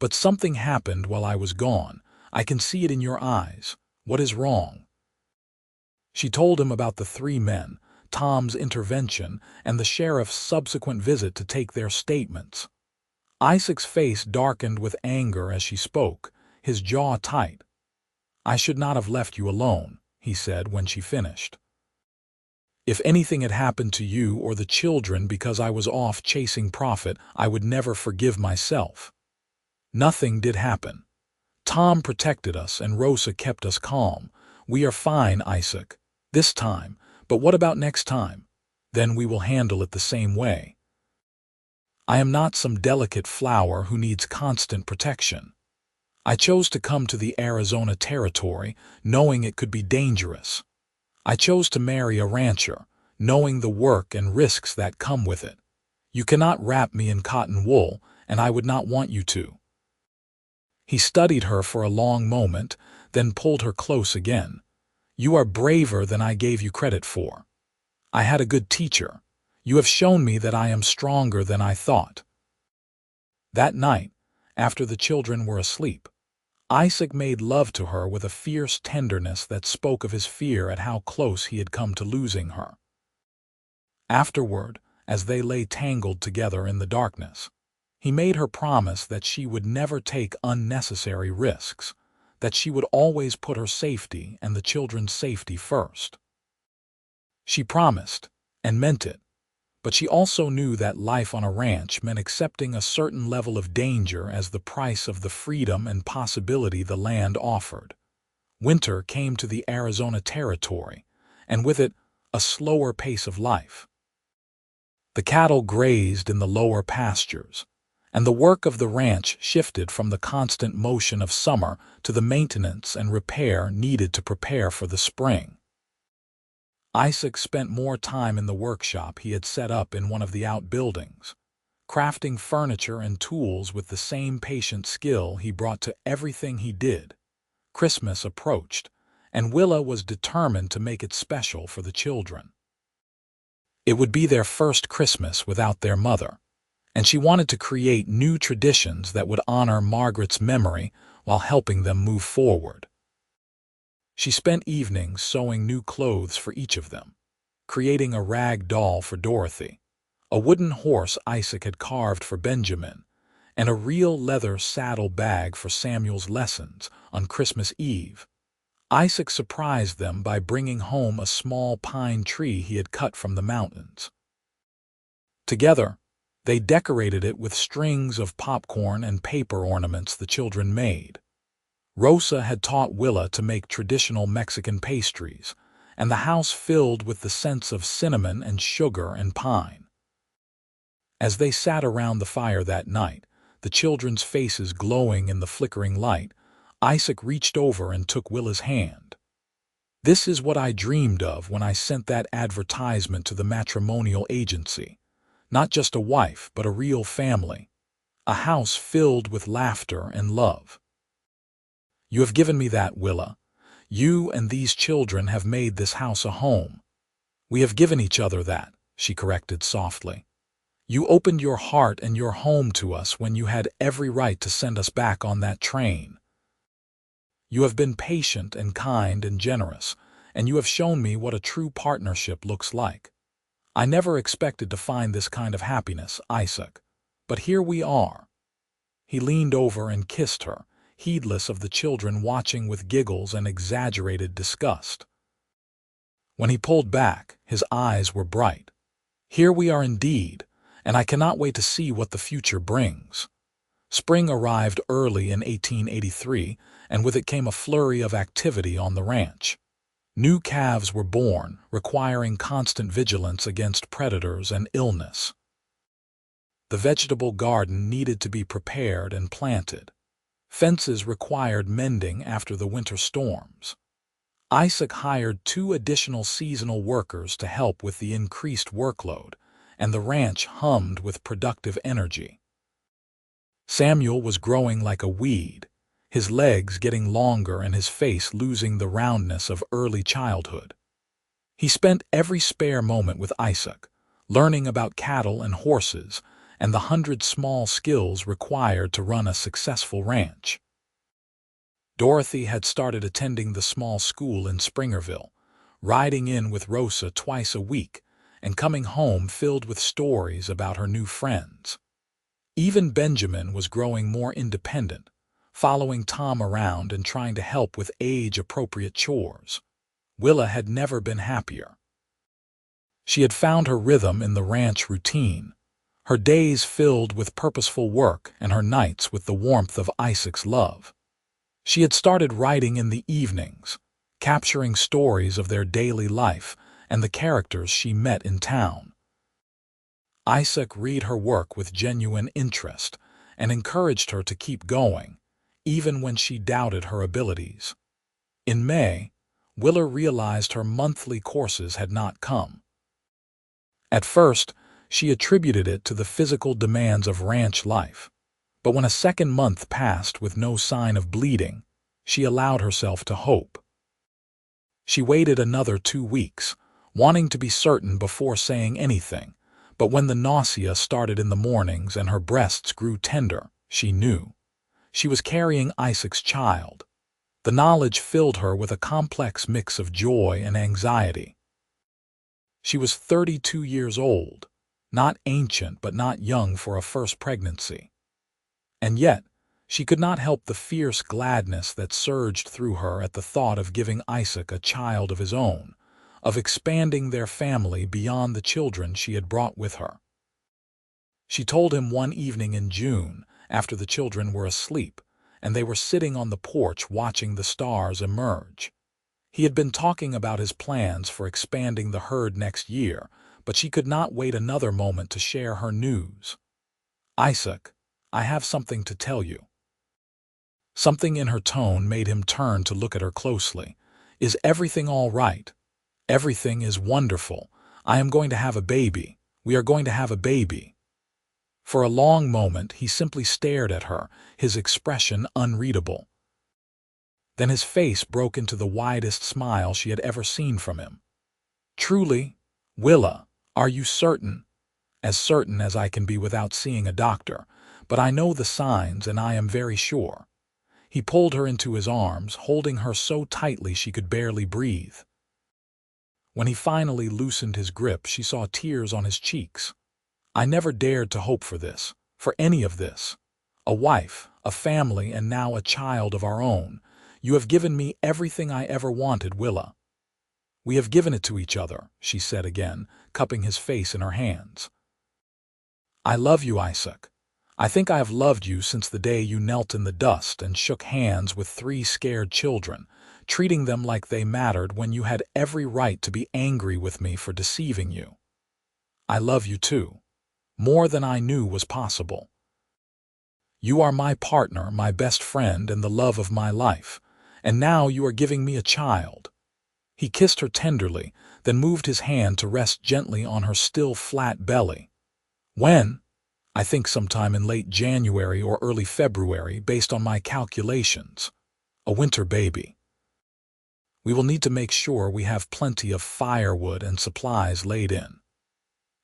[SPEAKER 1] "But something happened while I was gone. I can see it in your eyes. What is wrong?" She told him about the 3 men, Tom's intervention, and the sheriff's subsequent visit to take their statements. Isaac's face darkened with anger as she spoke, his jaw tight. "I should not have left you alone," he said when she finished. "If anything had happened to you or the children because I was off chasing profit, I would never forgive myself. Nothing did happen. Tom protected us and Rosa kept us calm. We are fine, Isaac, this time, but what about next time? Then we will handle it the same way. I am not some delicate flower who needs constant protection. I chose to come to the Arizona territory, knowing it could be dangerous. I chose to marry a rancher, knowing the work and risks that come with it. You cannot wrap me in cotton wool, and I would not want you to." He studied her for a long moment, then pulled her close again. "You are braver than I gave you credit for. I had a good teacher. You have shown me that I am stronger than I thought." That night, after the children were asleep, Isaac made love to her with a fierce tenderness that spoke of his fear at how close he had come to losing her. Afterward, as they lay tangled together in the darkness, he made her promise that she would never take unnecessary risks, that she would always put her safety and the children's safety first. She promised, and meant it, but she also knew that life on a ranch meant accepting a certain level of danger as the price of the freedom and possibility the land offered. Winter came to the Arizona territory, and with it, a slower pace of life. The cattle grazed in the lower pastures, and the work of the ranch shifted from the constant motion of summer to the maintenance and repair needed to prepare for the spring. Isaac spent more time in the workshop he had set up in one of the outbuildings, crafting furniture and tools with the same patient skill he brought to everything he did. Christmas approached, and Willa was determined to make it special for the children. It would be their first Christmas without their mother, and she wanted to create new traditions that would honor Margaret's memory while helping them move forward. She spent evenings sewing new clothes for each of them, creating a rag doll for Dorothy, a wooden horse Isaac had carved for Benjamin, and a real leather saddle bag for Samuel's lessons on Christmas Eve. Isaac surprised them by bringing home a small pine tree he had cut from the mountains. Together, they decorated it with strings of popcorn and paper ornaments the children made. Rosa had taught Willa to make traditional Mexican pastries, and the house filled with the scents of cinnamon and sugar and pine. As they sat around the fire that night, the children's faces glowing in the flickering light, Isaac reached over and took Willa's hand. "This is what I dreamed of when I sent that advertisement to the matrimonial agency. Not just a wife, but a real family. A house filled with laughter and love. You have given me that, Willa. You and these children have made this house a home. We have given each other that," she corrected softly. "You opened your heart and your home to us when you had every right to send us back on that train. You have been patient and kind and generous, and you have shown me what a true partnership looks like. I never expected to find this kind of happiness, Isaac, but here we are." He leaned over and kissed her, heedless of the children watching with giggles and exaggerated disgust. When he pulled back, his eyes were bright. "Here we are indeed, and I cannot wait to see what the future brings." Spring arrived early in 1883, and with it came a flurry of activity on the ranch. New calves were born, requiring constant vigilance against predators and illness. The vegetable garden needed to be prepared and planted. Fences required mending after the winter storms. Isaac hired 2 additional seasonal workers to help with the increased workload, and the ranch hummed with productive energy. Samuel was growing like a weed, his legs getting longer and his face losing the roundness of early childhood. He spent every spare moment with Isaac, learning about cattle and horses and the 100 small skills required to run a successful ranch. Dorothy had started attending the small school in Springerville, riding in with Rosa twice a week and coming home filled with stories about her new friends. Even Benjamin was growing more independent, following Tom around and trying to help with age-appropriate chores. Willa had never been happier. She had found her rhythm in the ranch routine, her days filled with purposeful work and her nights with the warmth of Isaac's love. She had started writing in the evenings, capturing stories of their daily life and the characters she met in town. Isaac read her work with genuine interest and encouraged her to keep going, even when she doubted her abilities. In May, Willa realized her monthly courses had not come. At first, she attributed it to the physical demands of ranch life, but when a second month passed with no sign of bleeding, she allowed herself to hope. She waited another 2 weeks, wanting to be certain before saying anything, but when the nausea started in the mornings and her breasts grew tender, she knew. She was carrying Isaac's child. The knowledge filled her with a complex mix of joy and anxiety. She was 32 years old, not ancient but not young for a first pregnancy. And yet, she could not help the fierce gladness that surged through her at the thought of giving Isaac a child of his own, of expanding their family beyond the children she had brought with her. She told him one evening in June, after the children were asleep, and they were sitting on the porch watching the stars emerge. He had been talking about his plans for expanding the herd next year, but she could not wait another moment to share her news. "Isaac, I have something to tell you." Something in her tone made him turn to look at her closely. "Is everything all right?" "Everything is wonderful. I am going to have a baby. We are going to have a baby." For a long moment he simply stared at her, his expression unreadable. Then his face broke into the widest smile she had ever seen from him. "Truly? Willa, are you certain?" "As certain as I can be without seeing a doctor, but I know the signs and I am very sure." He pulled her into his arms, holding her so tightly she could barely breathe. When he finally loosened his grip, she saw tears on his cheeks. "I never dared to hope for this, for any of this. A wife, a family, and now a child of our own. You have given me everything I ever wanted, Willa." "We have given it to each other," she said again, cupping his face in her hands. "I love you, Isaac. I think I have loved you since the day you knelt in the dust and shook hands with 3 scared children, treating them like they mattered when you had every right to be angry with me for deceiving you. I love you too, more than I knew was possible. You are my partner, my best friend, and the love of my life, and now you are giving me a child." He kissed her tenderly, then moved his hand to rest gently on her still flat belly. "When? I think sometime in late January or early February, based on my calculations. A winter baby. We will need to make sure we have plenty of firewood and supplies laid in."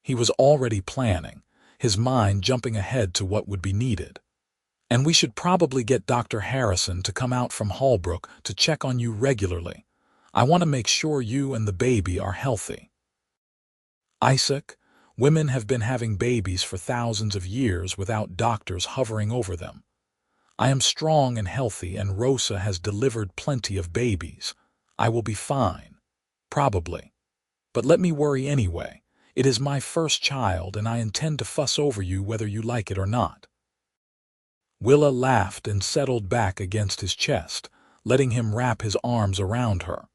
[SPEAKER 1] He was already planning, his mind jumping ahead to what would be needed. "And we should probably get Dr. Harrison to come out from Holbrook to check on you regularly. I want to make sure you and the baby are healthy." "Isaac, women have been having babies for thousands of years without doctors hovering over them. I am strong and healthy, and Rosa has delivered plenty of babies. I will be fine. Probably. But let me worry anyway. It is my first child, and I intend to fuss over you whether you like it or not." Willa laughed and settled back against his chest, letting him wrap his arms around her.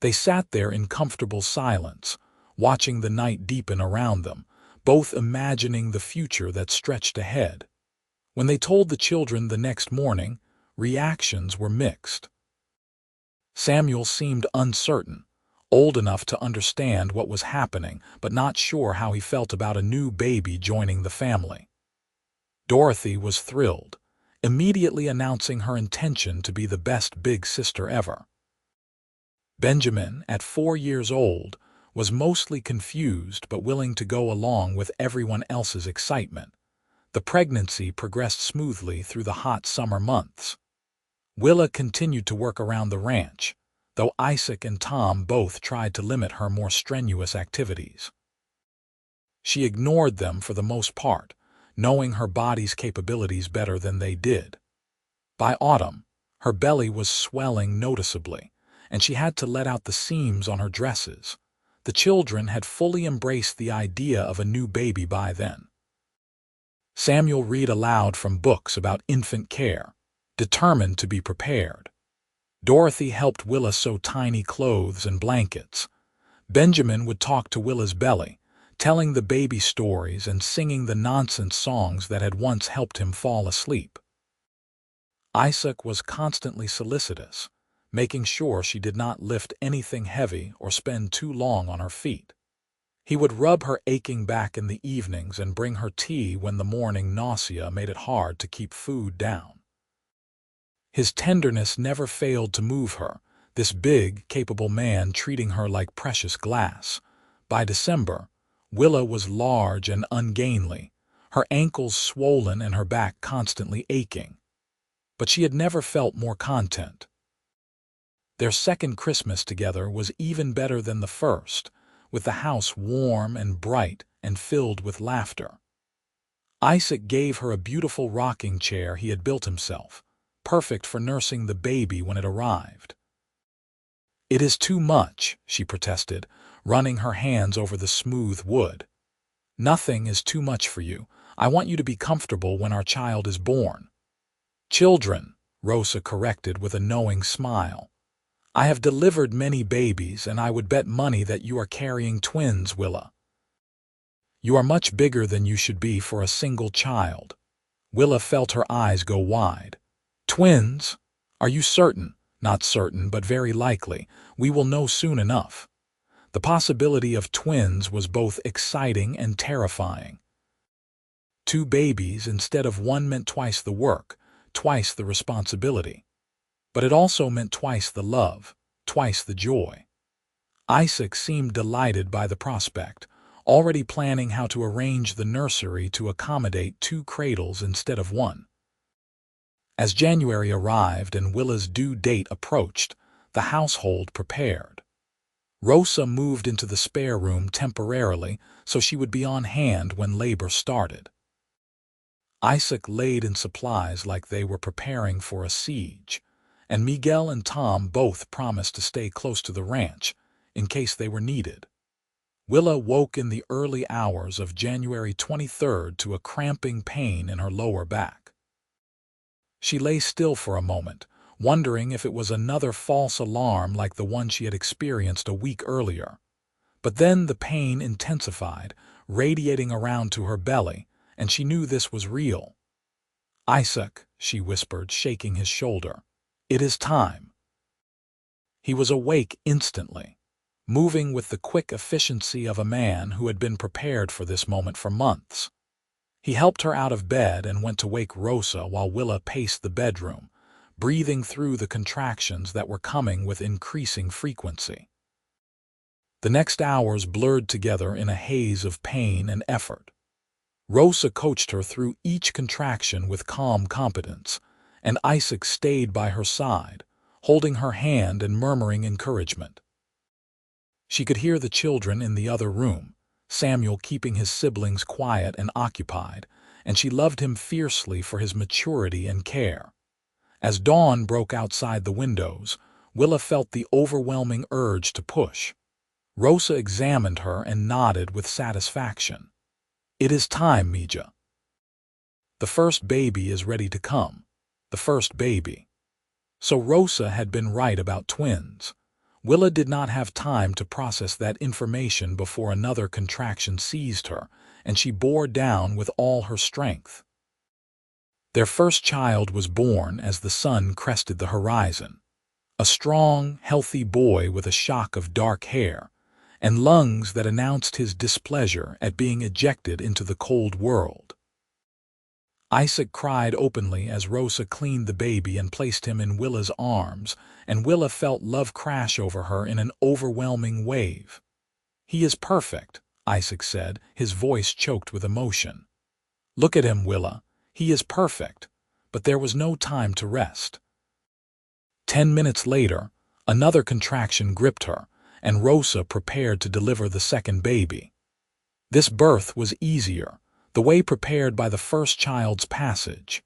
[SPEAKER 1] They sat there in comfortable silence, watching the night deepen around them, both imagining the future that stretched ahead. When they told the children the next morning, reactions were mixed. Samuel seemed uncertain, old enough to understand what was happening, but not sure how he felt about a new baby joining the family. Dorothy was thrilled, immediately announcing her intention to be the best big sister ever. Benjamin, at 4 years old, was mostly confused but willing to go along with everyone else's excitement. The pregnancy progressed smoothly through the hot summer months. Willa continued to work around the ranch, though Isaac and Tom both tried to limit her more strenuous activities. She ignored them for the most part, knowing her body's capabilities better than they did. By autumn, her belly was swelling noticeably, and she had to let out the seams on her dresses. The children had fully embraced the idea of a new baby by then. Samuel read aloud from books about infant care, determined to be prepared. Dorothy helped Willa sew tiny clothes and blankets. Benjamin would talk to Willa's belly, telling the baby stories and singing the nonsense songs that had once helped him fall asleep. Isaac was constantly solicitous, making sure she did not lift anything heavy or spend too long on her feet. He would rub her aching back in the evenings and bring her tea when the morning nausea made it hard to keep food down. His tenderness never failed to move her, this big, capable man treating her like precious glass. By December, Willa was large and ungainly, her ankles swollen and her back constantly aching. But she had never felt more content. Their second Christmas together was even better than the first, with the house warm and bright and filled with laughter. Isaac gave her a beautiful rocking chair he had built himself, perfect for nursing the baby when it arrived. "It is too much," she protested, running her hands over the smooth wood. "Nothing is too much for you. I want you to be comfortable when our child is born." "Children," Rosa corrected with a knowing smile. "I have delivered many babies, and I would bet money that you are carrying twins, Willa." "You are much bigger than you should be for a single child." Willa felt her eyes go wide. "Twins? Are you certain?" "Not certain, but very likely. We will know soon enough." The possibility of twins was both exciting and terrifying. 2 babies instead of 1 meant twice the work, twice the responsibility. But it also meant twice the love, twice the joy. Isaac seemed delighted by the prospect, already planning how to arrange the nursery to accommodate 2 cradles instead of 1. As January arrived and Willa's due date approached, the household prepared. Rosa moved into the spare room temporarily so she would be on hand when labor started. Isaac laid in supplies like they were preparing for a siege, and Miguel and Tom both promised to stay close to the ranch in case they were needed. Willa woke in the early hours of January 23rd to a cramping pain in her lower back. She lay still for a moment, wondering if it was another false alarm like the one she had experienced a week earlier. But then the pain intensified, radiating around to her belly, and she knew this was real. "Isaac," she whispered, shaking his shoulder. "It is time." He was awake instantly, moving with the quick efficiency of a man who had been prepared for this moment for months. He helped her out of bed and went to wake Rosa while Willa paced the bedroom, breathing through the contractions that were coming with increasing frequency. The next hours blurred together in a haze of pain and effort. Rosa coached her through each contraction with calm competence, and Isaac stayed by her side, holding her hand and murmuring encouragement. She could hear the children in the other room, Samuel keeping his siblings quiet and occupied, and she loved him fiercely for his maturity and care. As dawn broke outside the windows, Willa felt the overwhelming urge to push. Rosa examined her and nodded with satisfaction. "It is time, Mija. The first baby is ready to come. The first baby." So Rosa had been right about twins. Willa did not have time to process that information before another contraction seized her, and she bore down with all her strength. Their first child was born as the sun crested the horizon. A strong, healthy boy with a shock of dark hair, and lungs that announced his displeasure at being ejected into the cold world. Isaac cried openly as Rosa cleaned the baby and placed him in Willa's arms, and Willa felt love crash over her in an overwhelming wave. "He is perfect," Isaac said, his voice choked with emotion. "Look at him, Willa. He is perfect." But there was no time to rest. 10 minutes later, another contraction gripped her, and Rosa prepared to deliver the second baby. This birth was easier, the way prepared by the first child's passage.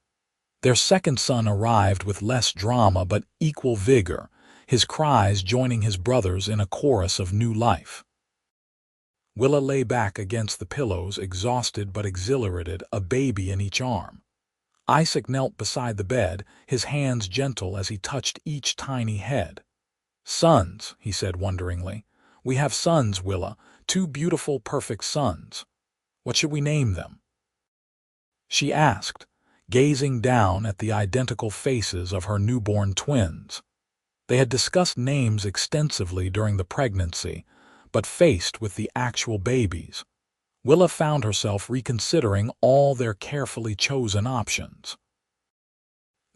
[SPEAKER 1] Their second son arrived with less drama but equal vigor, his cries joining his brother's in a chorus of new life. Willa lay back against the pillows, exhausted but exhilarated, a baby in each arm. Isaac knelt beside the bed, his hands gentle as he touched each tiny head. "Sons," he said wonderingly. "We have sons, Willa, 2 beautiful, perfect sons. What should we name them?" She asked, gazing down at the identical faces of her newborn twins. They had discussed names extensively during the pregnancy, but faced with the actual babies, Willa found herself reconsidering all their carefully chosen options.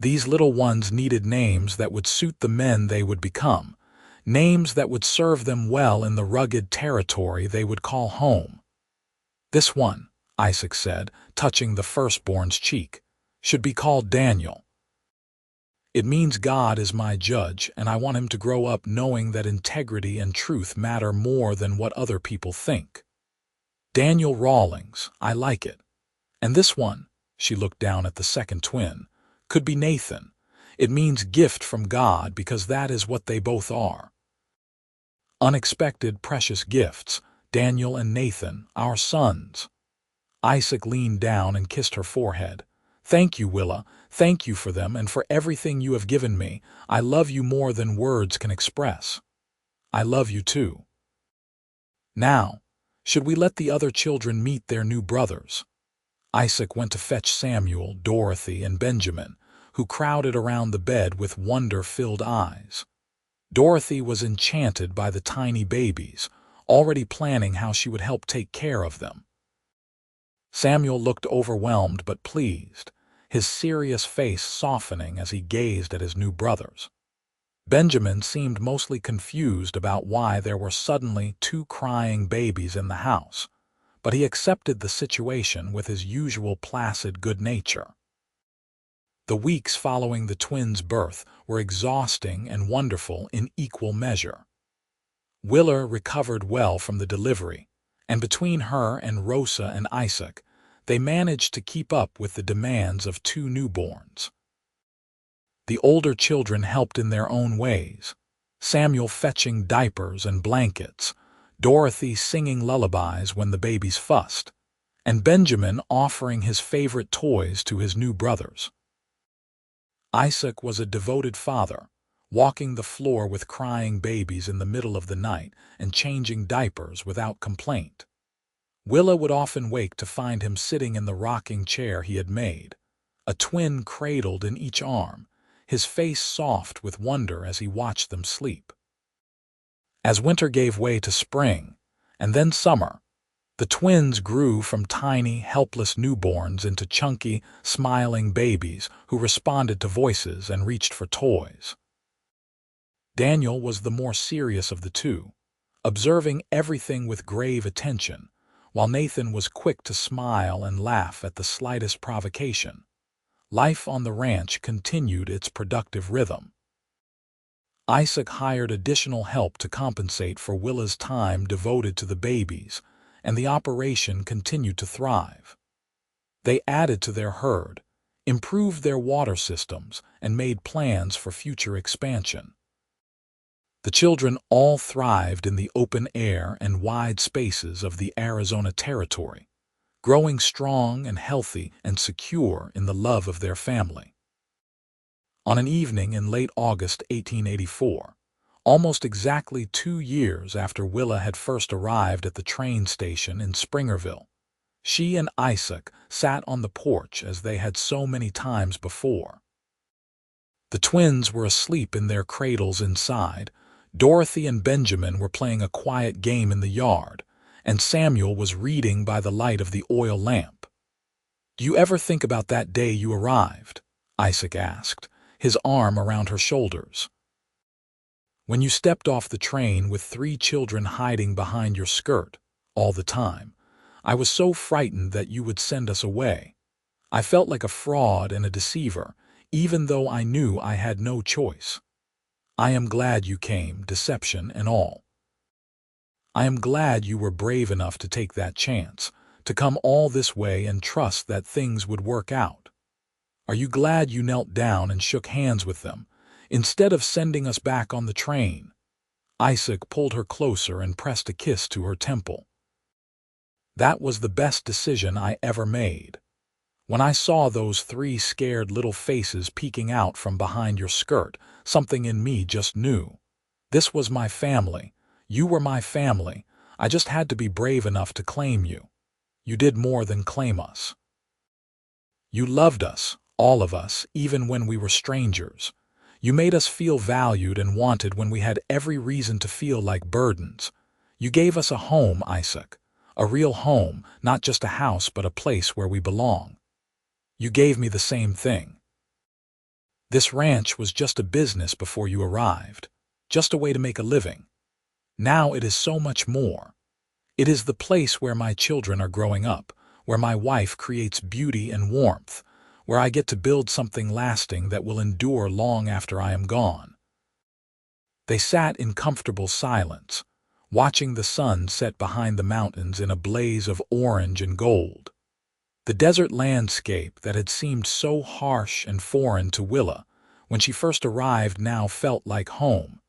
[SPEAKER 1] These little ones needed names that would suit the men they would become, names that would serve them well in the rugged territory they would call home. "This one," Isaac said, touching the firstborn's cheek, "should be called Daniel. It means God is my judge, and I want him to grow up knowing that integrity and truth matter more than what other people think. Daniel Rawlings, I like it. And this one," she looked down at the second twin, "could be Nathan. It means gift from God because that is what they both are. Unexpected, precious gifts, Daniel and Nathan, our sons." Isaac leaned down and kissed her forehead. "Thank you, Willa. Thank you for them and for everything you have given me. I love you more than words can express." "I love you too." "Now, should we let the other children meet their new brothers?" Isaac went to fetch Samuel, Dorothy, and Benjamin, who crowded around the bed with wonder-filled eyes. Dorothy was enchanted by the tiny babies, already planning how she would help take care of them. Samuel looked overwhelmed but pleased, his serious face softening as he gazed at his new brothers. Benjamin seemed mostly confused about why there were suddenly 2 crying babies in the house, but he accepted the situation with his usual placid good nature. The weeks following the twins' birth were exhausting and wonderful in equal measure. Willa recovered well from the delivery, and between her and Rosa and Isaac, they managed to keep up with the demands of 2 newborns. The older children helped in their own ways, Samuel fetching diapers and blankets, Dorothy singing lullabies when the babies fussed, and Benjamin offering his favorite toys to his new brothers. Isaac was a devoted father, walking the floor with crying babies in the middle of the night and changing diapers without complaint. Willa would often wake to find him sitting in the rocking chair he had made, a twin cradled in each arm, his face soft with wonder as he watched them sleep. As winter gave way to spring, and then summer, the twins grew from tiny, helpless newborns into chunky, smiling babies who responded to voices and reached for toys. Daniel was the more serious of the two, observing everything with grave attention, while Nathan was quick to smile and laugh at the slightest provocation. Life on the ranch continued its productive rhythm. Isaac hired additional help to compensate for Willa's time devoted to the babies, and the operation continued to thrive. They added to their herd, improved their water systems, and made plans for future expansion. The children all thrived in the open air and wide spaces of the Arizona Territory, growing strong and healthy and secure in the love of their family. On an evening in late August 1884, almost exactly 2 years after Willa had first arrived at the train station in Springerville, she and Isaac sat on the porch as they had so many times before. The twins were asleep in their cradles inside, Dorothy and Benjamin were playing a quiet game in the yard, and Samuel was reading by the light of the oil lamp. "Do you ever think about that day you arrived?" Isaac asked, his arm around her shoulders. "When you stepped off the train with 3 children hiding behind your skirt all the time, I was so frightened that you would send us away. I felt like a fraud and a deceiver, even though I knew I had no choice. I am glad you came, deception and all. I am glad you were brave enough to take that chance, to come all this way and trust that things would work out. Are you glad you knelt down and shook hands with them, instead of sending us back on the train?" Isaac pulled her closer and pressed a kiss to her temple. "That was the best decision I ever made. When I saw those 3 scared little faces peeking out from behind your skirt, something in me just knew. This was my family. You were my family. I just had to be brave enough to claim you. You did more than claim us. You loved us, all of us, even when we were strangers. You made us feel valued and wanted when we had every reason to feel like burdens. You gave us a home, Isaac. A real home, not just a house but a place where we belong. You gave me the same thing. This ranch was just a business before you arrived, just a way to make a living. Now it is so much more. It is the place where my children are growing up, where my wife creates beauty and warmth, where I get to build something lasting that will endure long after I am gone." They sat in comfortable silence, watching the sun set behind the mountains in a blaze of orange and gold. The desert landscape that had seemed so harsh and foreign to Willa when she first arrived now felt like home,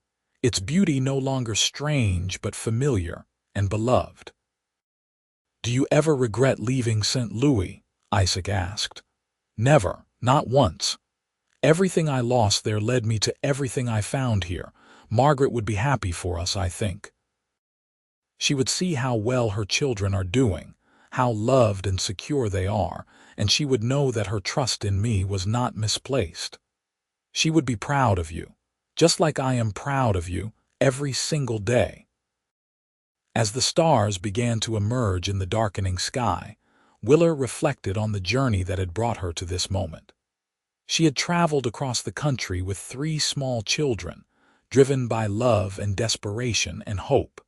[SPEAKER 1] its beauty no longer strange but familiar and beloved. "Do you ever regret leaving St. Louis?" Isaac asked. "Never, not once. Everything I lost there led me to everything I found here. Margaret would be happy for us, I think. She would see how well her children are doing, how loved and secure they are, and she would know that her trust in me was not misplaced. She would be proud of you, just like I am proud of you, every single day." As the stars began to emerge in the darkening sky, Willa reflected on the journey that had brought her to this moment. She had traveled across the country with 3 small children, driven by love and desperation and hope.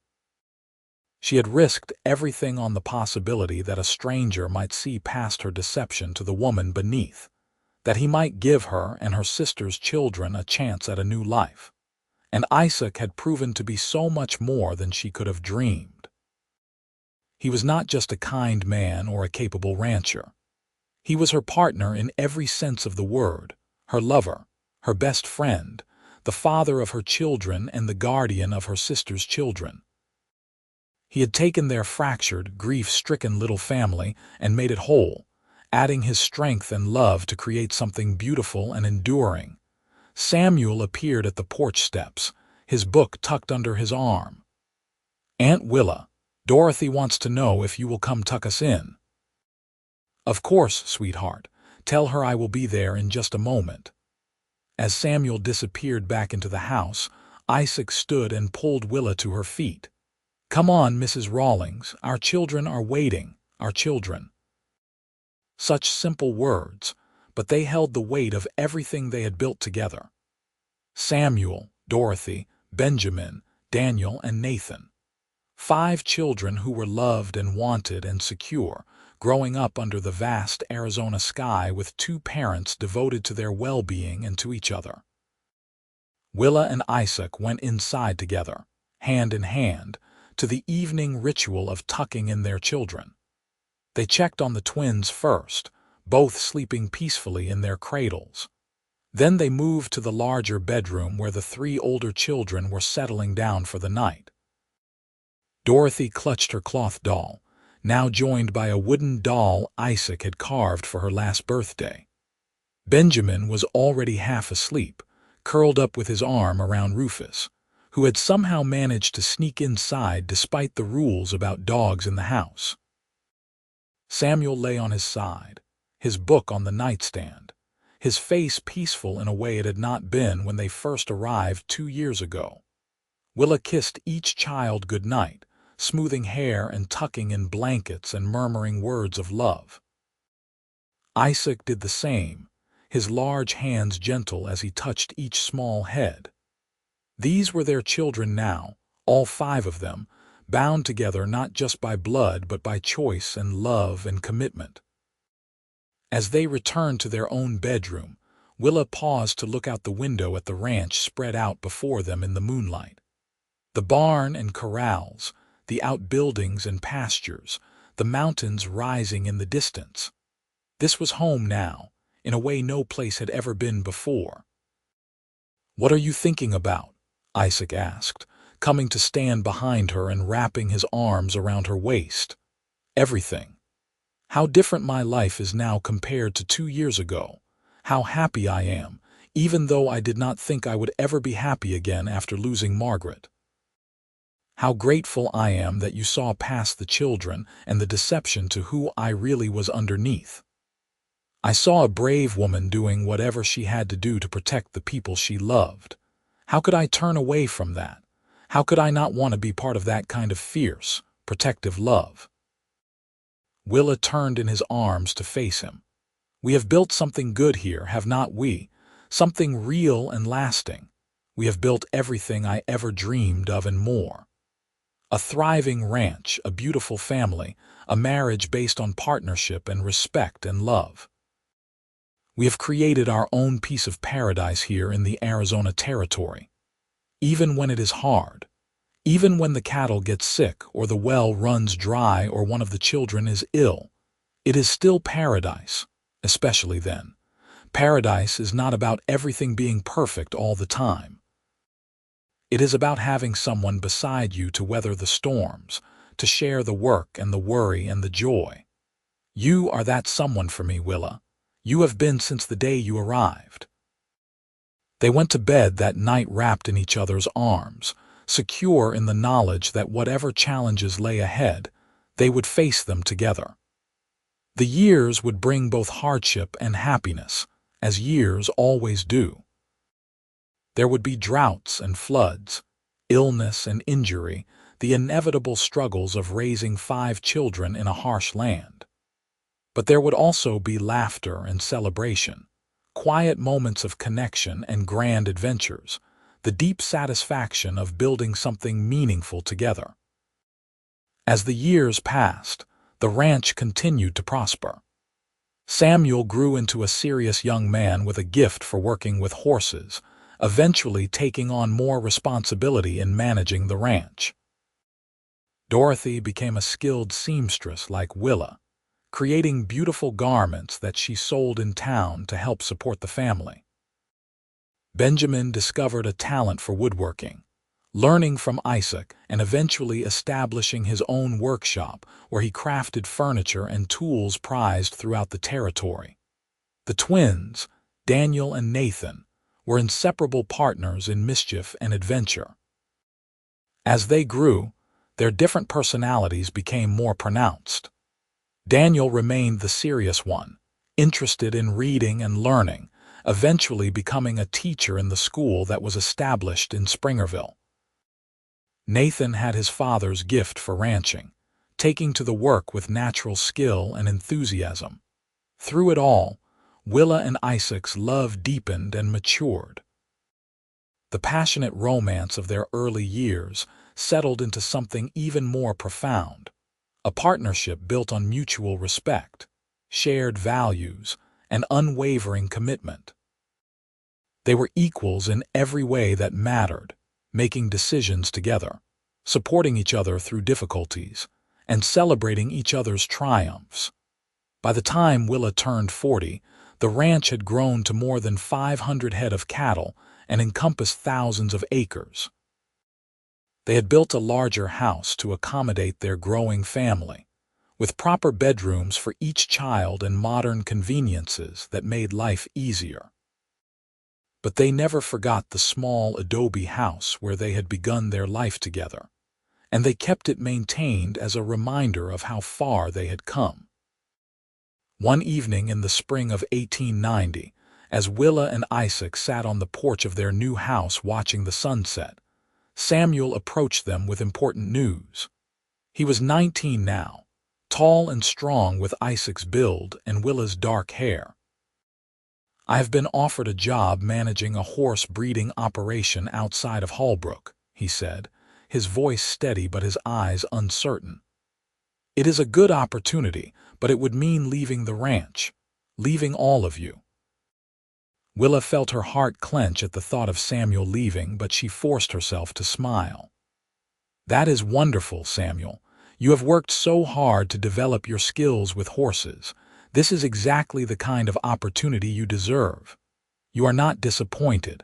[SPEAKER 1] She had risked everything on the possibility that a stranger might see past her deception to the woman beneath, that he might give her and her sister's children a chance at a new life. And Isaac had proven to be so much more than she could have dreamed. He was not just a kind man or a capable rancher. He was her partner in every sense of the word, her lover, her best friend, the father of her children and the guardian of her sister's children. He had taken their fractured, grief-stricken little family and made it whole, adding his strength and love to create something beautiful and enduring. Samuel appeared at the porch steps, his book tucked under his arm. "Aunt Willa, Dorothy wants to know if you will come tuck us in." "Of course, sweetheart. Tell her I will be there in just a moment." As Samuel disappeared back into the house, Isaac stood and pulled Willa to her feet. "Come on, Mrs. Rawlings, our children are waiting, our children." Such simple words, but they held the weight of everything they had built together. Samuel, Dorothy, Benjamin, Daniel, and Nathan. 5 children who were loved and wanted and secure, growing up under the vast Arizona sky with 2 parents devoted to their well-being and to each other. Willa and Isaac went inside together, hand in hand, to the evening ritual of tucking in their children. They checked on the twins first, both sleeping peacefully in their cradles. Then they moved to the larger bedroom where the 3 older children were settling down for the night. Dorothy clutched her cloth doll, now joined by a wooden doll Isaac had carved for her last birthday. Benjamin was already half asleep, curled up with his arm around Rufus, who had somehow managed to sneak inside despite the rules about dogs in the house. Samuel lay on his side, his book on the nightstand, his face peaceful in a way it had not been when they first arrived 2 years ago. Willa kissed each child good night, smoothing hair and tucking in blankets and murmuring words of love. Isaac did the same, his large hands gentle as he touched each small head. These were their children now, all 5 of them, bound together not just by blood but by choice and love and commitment. As they returned to their own bedroom, Willa paused to look out the window at the ranch spread out before them in the moonlight. The barn and corrals, the outbuildings and pastures, the mountains rising in the distance. This was home now, in a way no place had ever been before. "What are you thinking about?" Isaac asked, coming to stand behind her and wrapping his arms around her waist. "Everything. How different my life is now compared to 2 years ago. How happy I am, even though I did not think I would ever be happy again after losing Margaret. How grateful I am that you saw past the children and the deception to who I really was underneath. I saw a brave woman doing whatever she had to do to protect the people she loved. How could I turn away from that? How could I not want to be part of that kind of fierce, protective love?" Willa turned in his arms to face him. "We have built something good here, have not we? Something real and lasting. We have built everything I ever dreamed of and more. A thriving ranch, a beautiful family, a marriage based on partnership and respect and love. We have created our own piece of paradise here in the Arizona territory. Even when it is hard, even when the cattle get sick or the well runs dry or one of the children is ill, it is still paradise, especially then. Paradise is not about everything being perfect all the time. It is about having someone beside you to weather the storms, to share the work and the worry and the joy. You are that someone for me, Willa. You have been since the day you arrived." They went to bed that night wrapped in each other's arms, secure in the knowledge that whatever challenges lay ahead, they would face them together. The years would bring both hardship and happiness, as years always do. There would be droughts and floods, illness and injury, the inevitable struggles of raising 5 children in a harsh land. But there would also be laughter and celebration, quiet moments of connection and grand adventures, the deep satisfaction of building something meaningful together. As the years passed, the ranch continued to prosper. Samuel grew into a serious young man with a gift for working with horses, eventually taking on more responsibility in managing the ranch. Dorothy became a skilled seamstress like Willa, creating beautiful garments that she sold in town to help support the family. Benjamin discovered a talent for woodworking, learning from Isaac and eventually establishing his own workshop where he crafted furniture and tools prized throughout the territory. The twins, Daniel and Nathan, were inseparable partners in mischief and adventure. As they grew, their different personalities became more pronounced. Daniel remained the serious one, interested in reading and learning, eventually becoming a teacher in the school that was established in Springerville. Nathan had his father's gift for ranching, taking to the work with natural skill and enthusiasm. Through it all, Willa and Isaac's love deepened and matured. The passionate romance of their early years settled into something even more profound, a partnership built on mutual respect, shared values, and unwavering commitment. They were equals in every way that mattered, making decisions together, supporting each other through difficulties, and celebrating each other's triumphs. By the time Willa turned 40, the ranch had grown to more than 500 head of cattle and encompassed thousands of acres. They had built a larger house to accommodate their growing family, with proper bedrooms for each child and modern conveniences that made life easier. But they never forgot the small adobe house where they had begun their life together, and they kept it maintained as a reminder of how far they had come. One evening in the spring of 1890, as Willa and Isaac sat on the porch of their new house watching the sunset, Samuel approached them with important news. He was 19 now, tall and strong with Isaac's build and Willa's dark hair. "I have been offered a job managing a horse breeding operation outside of Holbrook," he said, his voice steady but his eyes uncertain. "It is a good opportunity, but it would mean leaving the ranch, leaving all of you." Willa felt her heart clench at the thought of Samuel leaving, but she forced herself to smile. "That is wonderful, Samuel. You have worked so hard to develop your skills with horses. This is exactly the kind of opportunity you deserve. You are not disappointed.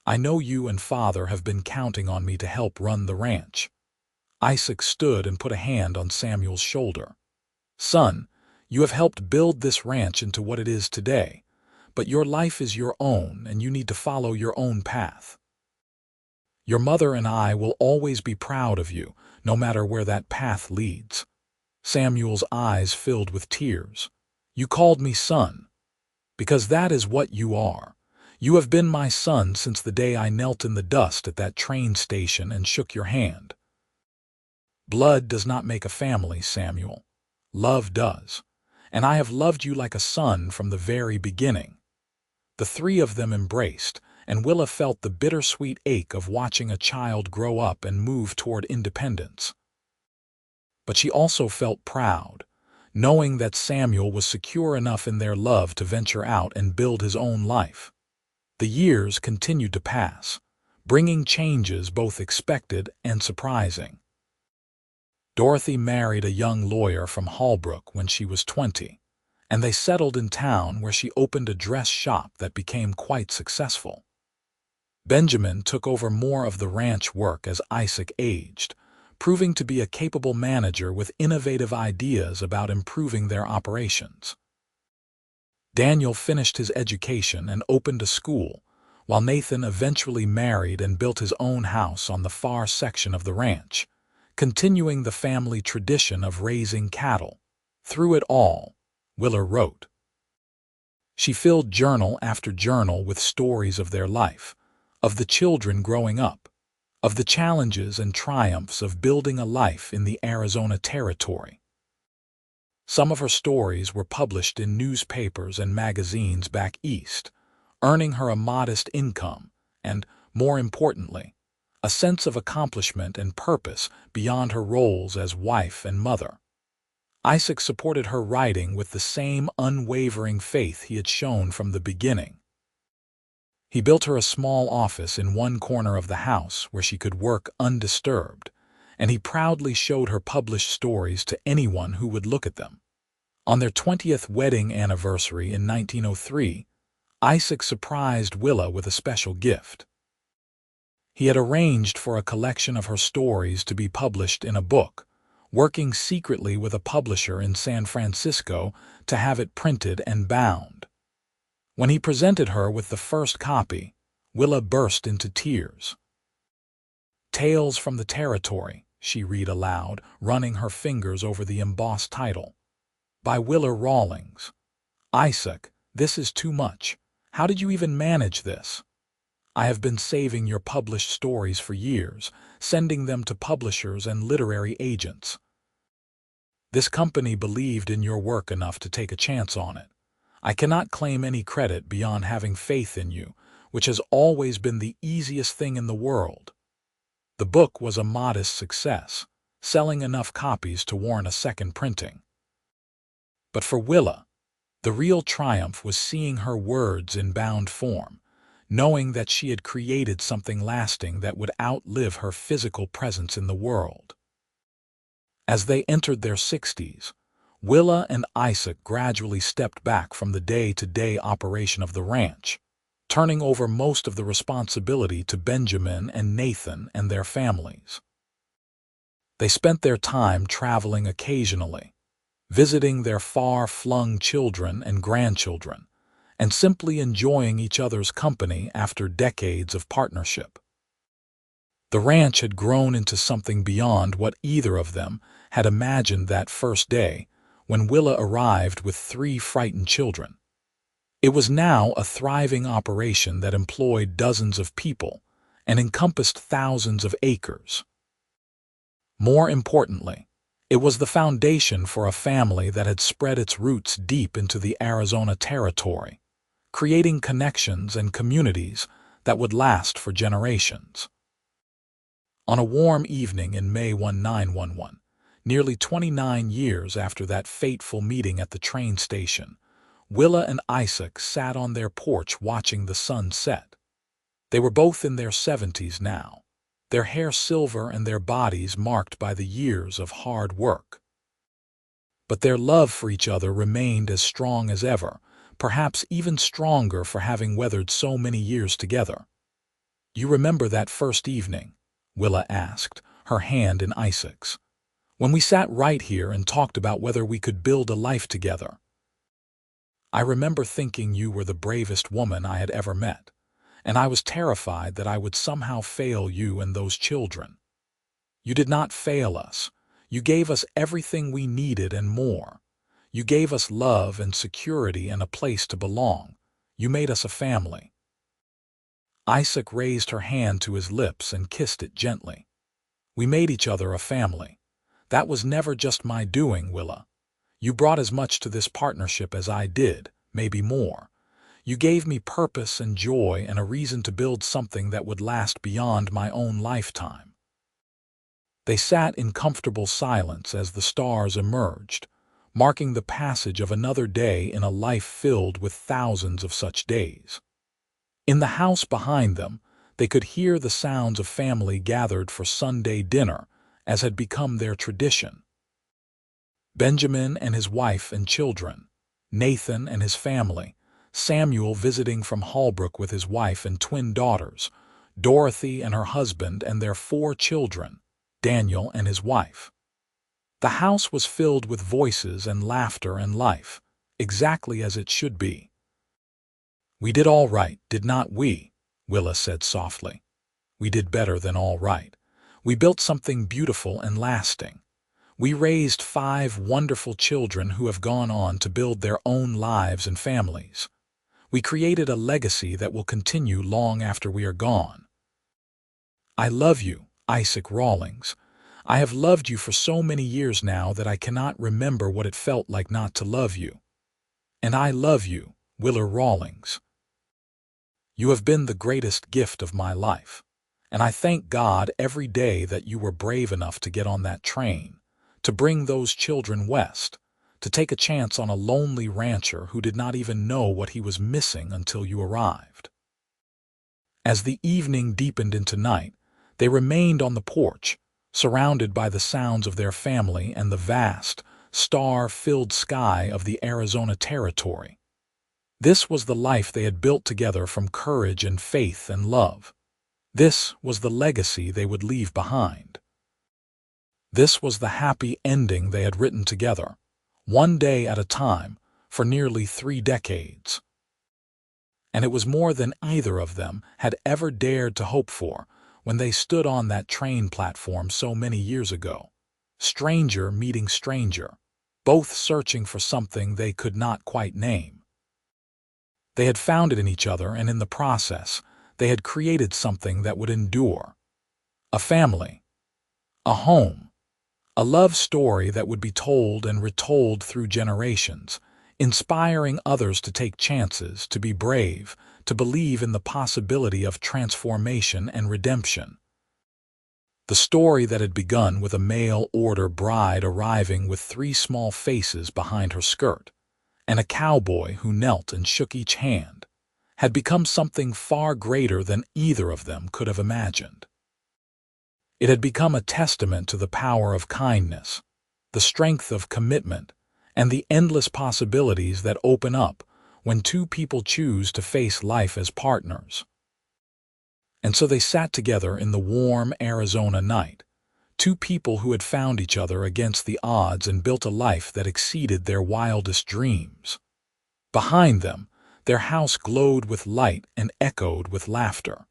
[SPEAKER 1] I know you and Father have been counting on me to help run the ranch." Isaac stood and put a hand on Samuel's shoulder. "Son, you have helped build this ranch into what it is today, but your life is your own and you need to follow your own path. Your mother and I will always be proud of you, no matter where that path leads." Samuel's eyes filled with tears. "You called me son, because that is what you are. You have been my son since the day I knelt in the dust at that train station and shook your hand. Blood does not make a family, Samuel. Love does, and I have loved you like a son from the very beginning." The three of them embraced, and Willa felt the bittersweet ache of watching a child grow up and move toward independence. But she also felt proud, knowing that Samuel was secure enough in their love to venture out and build his own life. The years continued to pass, bringing changes both expected and surprising. Dorothy married a young lawyer from Holbrook when she was 20, and they settled in town where she opened a dress shop that became quite successful. Benjamin took over more of the ranch work as Isaac aged, proving to be a capable manager with innovative ideas about improving their operations. Daniel finished his education and opened a school, while Nathan eventually married and built his own house on the far section of the ranch, continuing the family tradition of raising cattle. Through it all, Willa wrote. She filled journal after journal with stories of their life, of the children growing up, of the challenges and triumphs of building a life in the Arizona territory. Some of her stories were published in newspapers and magazines back east, earning her a modest income and, more importantly, a sense of accomplishment and purpose beyond her roles as wife and mother. Isaac supported her writing with the same unwavering faith he had shown from the beginning. He built her a small office in one corner of the house where she could work undisturbed, and he proudly showed her published stories to anyone who would look at them. On their 20th wedding anniversary in 1903, Isaac surprised Willa with a special gift. He had arranged for a collection of her stories to be published in a book, working secretly with a publisher in San Francisco to have it printed and bound. When he presented her with the first copy, Willa burst into tears. "Tales from the Territory," she read aloud, running her fingers over the embossed title. "By Willa Rawlings. Isaac, this is too much. How did you even manage this? I have been saving your published stories for years, sending them to publishers and literary agents. This company believed in your work enough to take a chance on it. I cannot claim any credit beyond having faith in you, which has always been the easiest thing in the world." The book was a modest success, selling enough copies to warrant a second printing. But for Willa, the real triumph was seeing her words in bound form, knowing that she had created something lasting that would outlive her physical presence in the world. As they entered their 60s, Willa and Isaac gradually stepped back from the day-to-day operation of the ranch, turning over most of the responsibility to Benjamin and Nathan and their families. They spent their time traveling occasionally, visiting their far-flung children and grandchildren, and simply enjoying each other's company after decades of partnership. The ranch had grown into something beyond what either of them had imagined that first day when Willa arrived with 3 frightened children. It was now a thriving operation that employed dozens of people and encompassed thousands of acres. More importantly, it was the foundation for a family that had spread its roots deep into the Arizona territory, creating connections and communities that would last for generations. On a warm evening in May 1911, nearly 29 years after that fateful meeting at the train station, Willa and Isaac sat on their porch watching the sun set. They were both in their 70s now, their hair silver and their bodies marked by the years of hard work. But their love for each other remained as strong as ever, perhaps even stronger for having weathered so many years together. "You remember that first evening?" Willa asked, her hand in Isaac's. "When we sat right here and talked about whether we could build a life together. I remember thinking you were the bravest woman I had ever met, and I was terrified that I would somehow fail you and those children. You did not fail us. You gave us everything we needed and more. You gave us love and security and a place to belong. You made us a family." Isaac raised her hand to his lips and kissed it gently. "We made each other a family. That was never just my doing, Willa. You brought as much to this partnership as I did, maybe more. You gave me purpose and joy and a reason to build something that would last beyond my own lifetime." They sat in comfortable silence as the stars emerged, marking the passage of another day in a life filled with thousands of such days. In the house behind them, they could hear the sounds of family gathered for Sunday dinner, as had become their tradition. Benjamin and his wife and children, Nathan and his family, Samuel visiting from Holbrook with his wife and twin daughters, Dorothy and her husband and their 4 children, Daniel and his wife. The house was filled with voices and laughter and life, exactly as it should be. "We did all right, did not we?" Willa said softly. "We did better than all right. We built something beautiful and lasting. We raised 5 wonderful children who have gone on to build their own lives and families. We created a legacy that will continue long after we are gone. I love you, Isaac Rawlings. I have loved you for so many years now that I cannot remember what it felt like not to love you. And I love you, Willa Rawlings. You have been the greatest gift of my life, and I thank God every day that you were brave enough to get on that train, to bring those children west, to take a chance on a lonely rancher who did not even know what he was missing until you arrived." As the evening deepened into night, they remained on the porch, surrounded by the sounds of their family and the vast, star-filled sky of the Arizona territory. This was the life they had built together from courage and faith and love. This was the legacy they would leave behind. This was the happy ending they had written together, one day at a time, for nearly 3 decades. And it was more than either of them had ever dared to hope for when they stood on that train platform so many years ago. Stranger meeting stranger, both searching for something they could not quite name. They had found it in each other, and in the process, they had created something that would endure. A family, a home, a love story that would be told and retold through generations, inspiring others to take chances, to be brave, to believe in the possibility of transformation and redemption. The story that had begun with a mail-order bride arriving with 3 small faces behind her skirt, and a cowboy who knelt and shook each hand, had become something far greater than either of them could have imagined. It had become a testament to the power of kindness, the strength of commitment, and the endless possibilities that open up when 2 people choose to face life as partners. And so they sat together in the warm Arizona night, 2 people who had found each other against the odds and built a life that exceeded their wildest dreams. Behind them, their house glowed with light and echoed with laughter.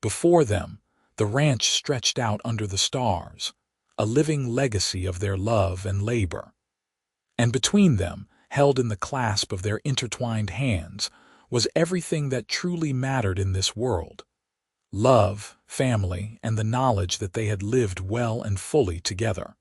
[SPEAKER 1] Before them, the ranch stretched out under the stars, a living legacy of their love and labor. And between them, held in the clasp of their intertwined hands, was everything that truly mattered in this world: love, family, and the knowledge that they had lived well and fully together.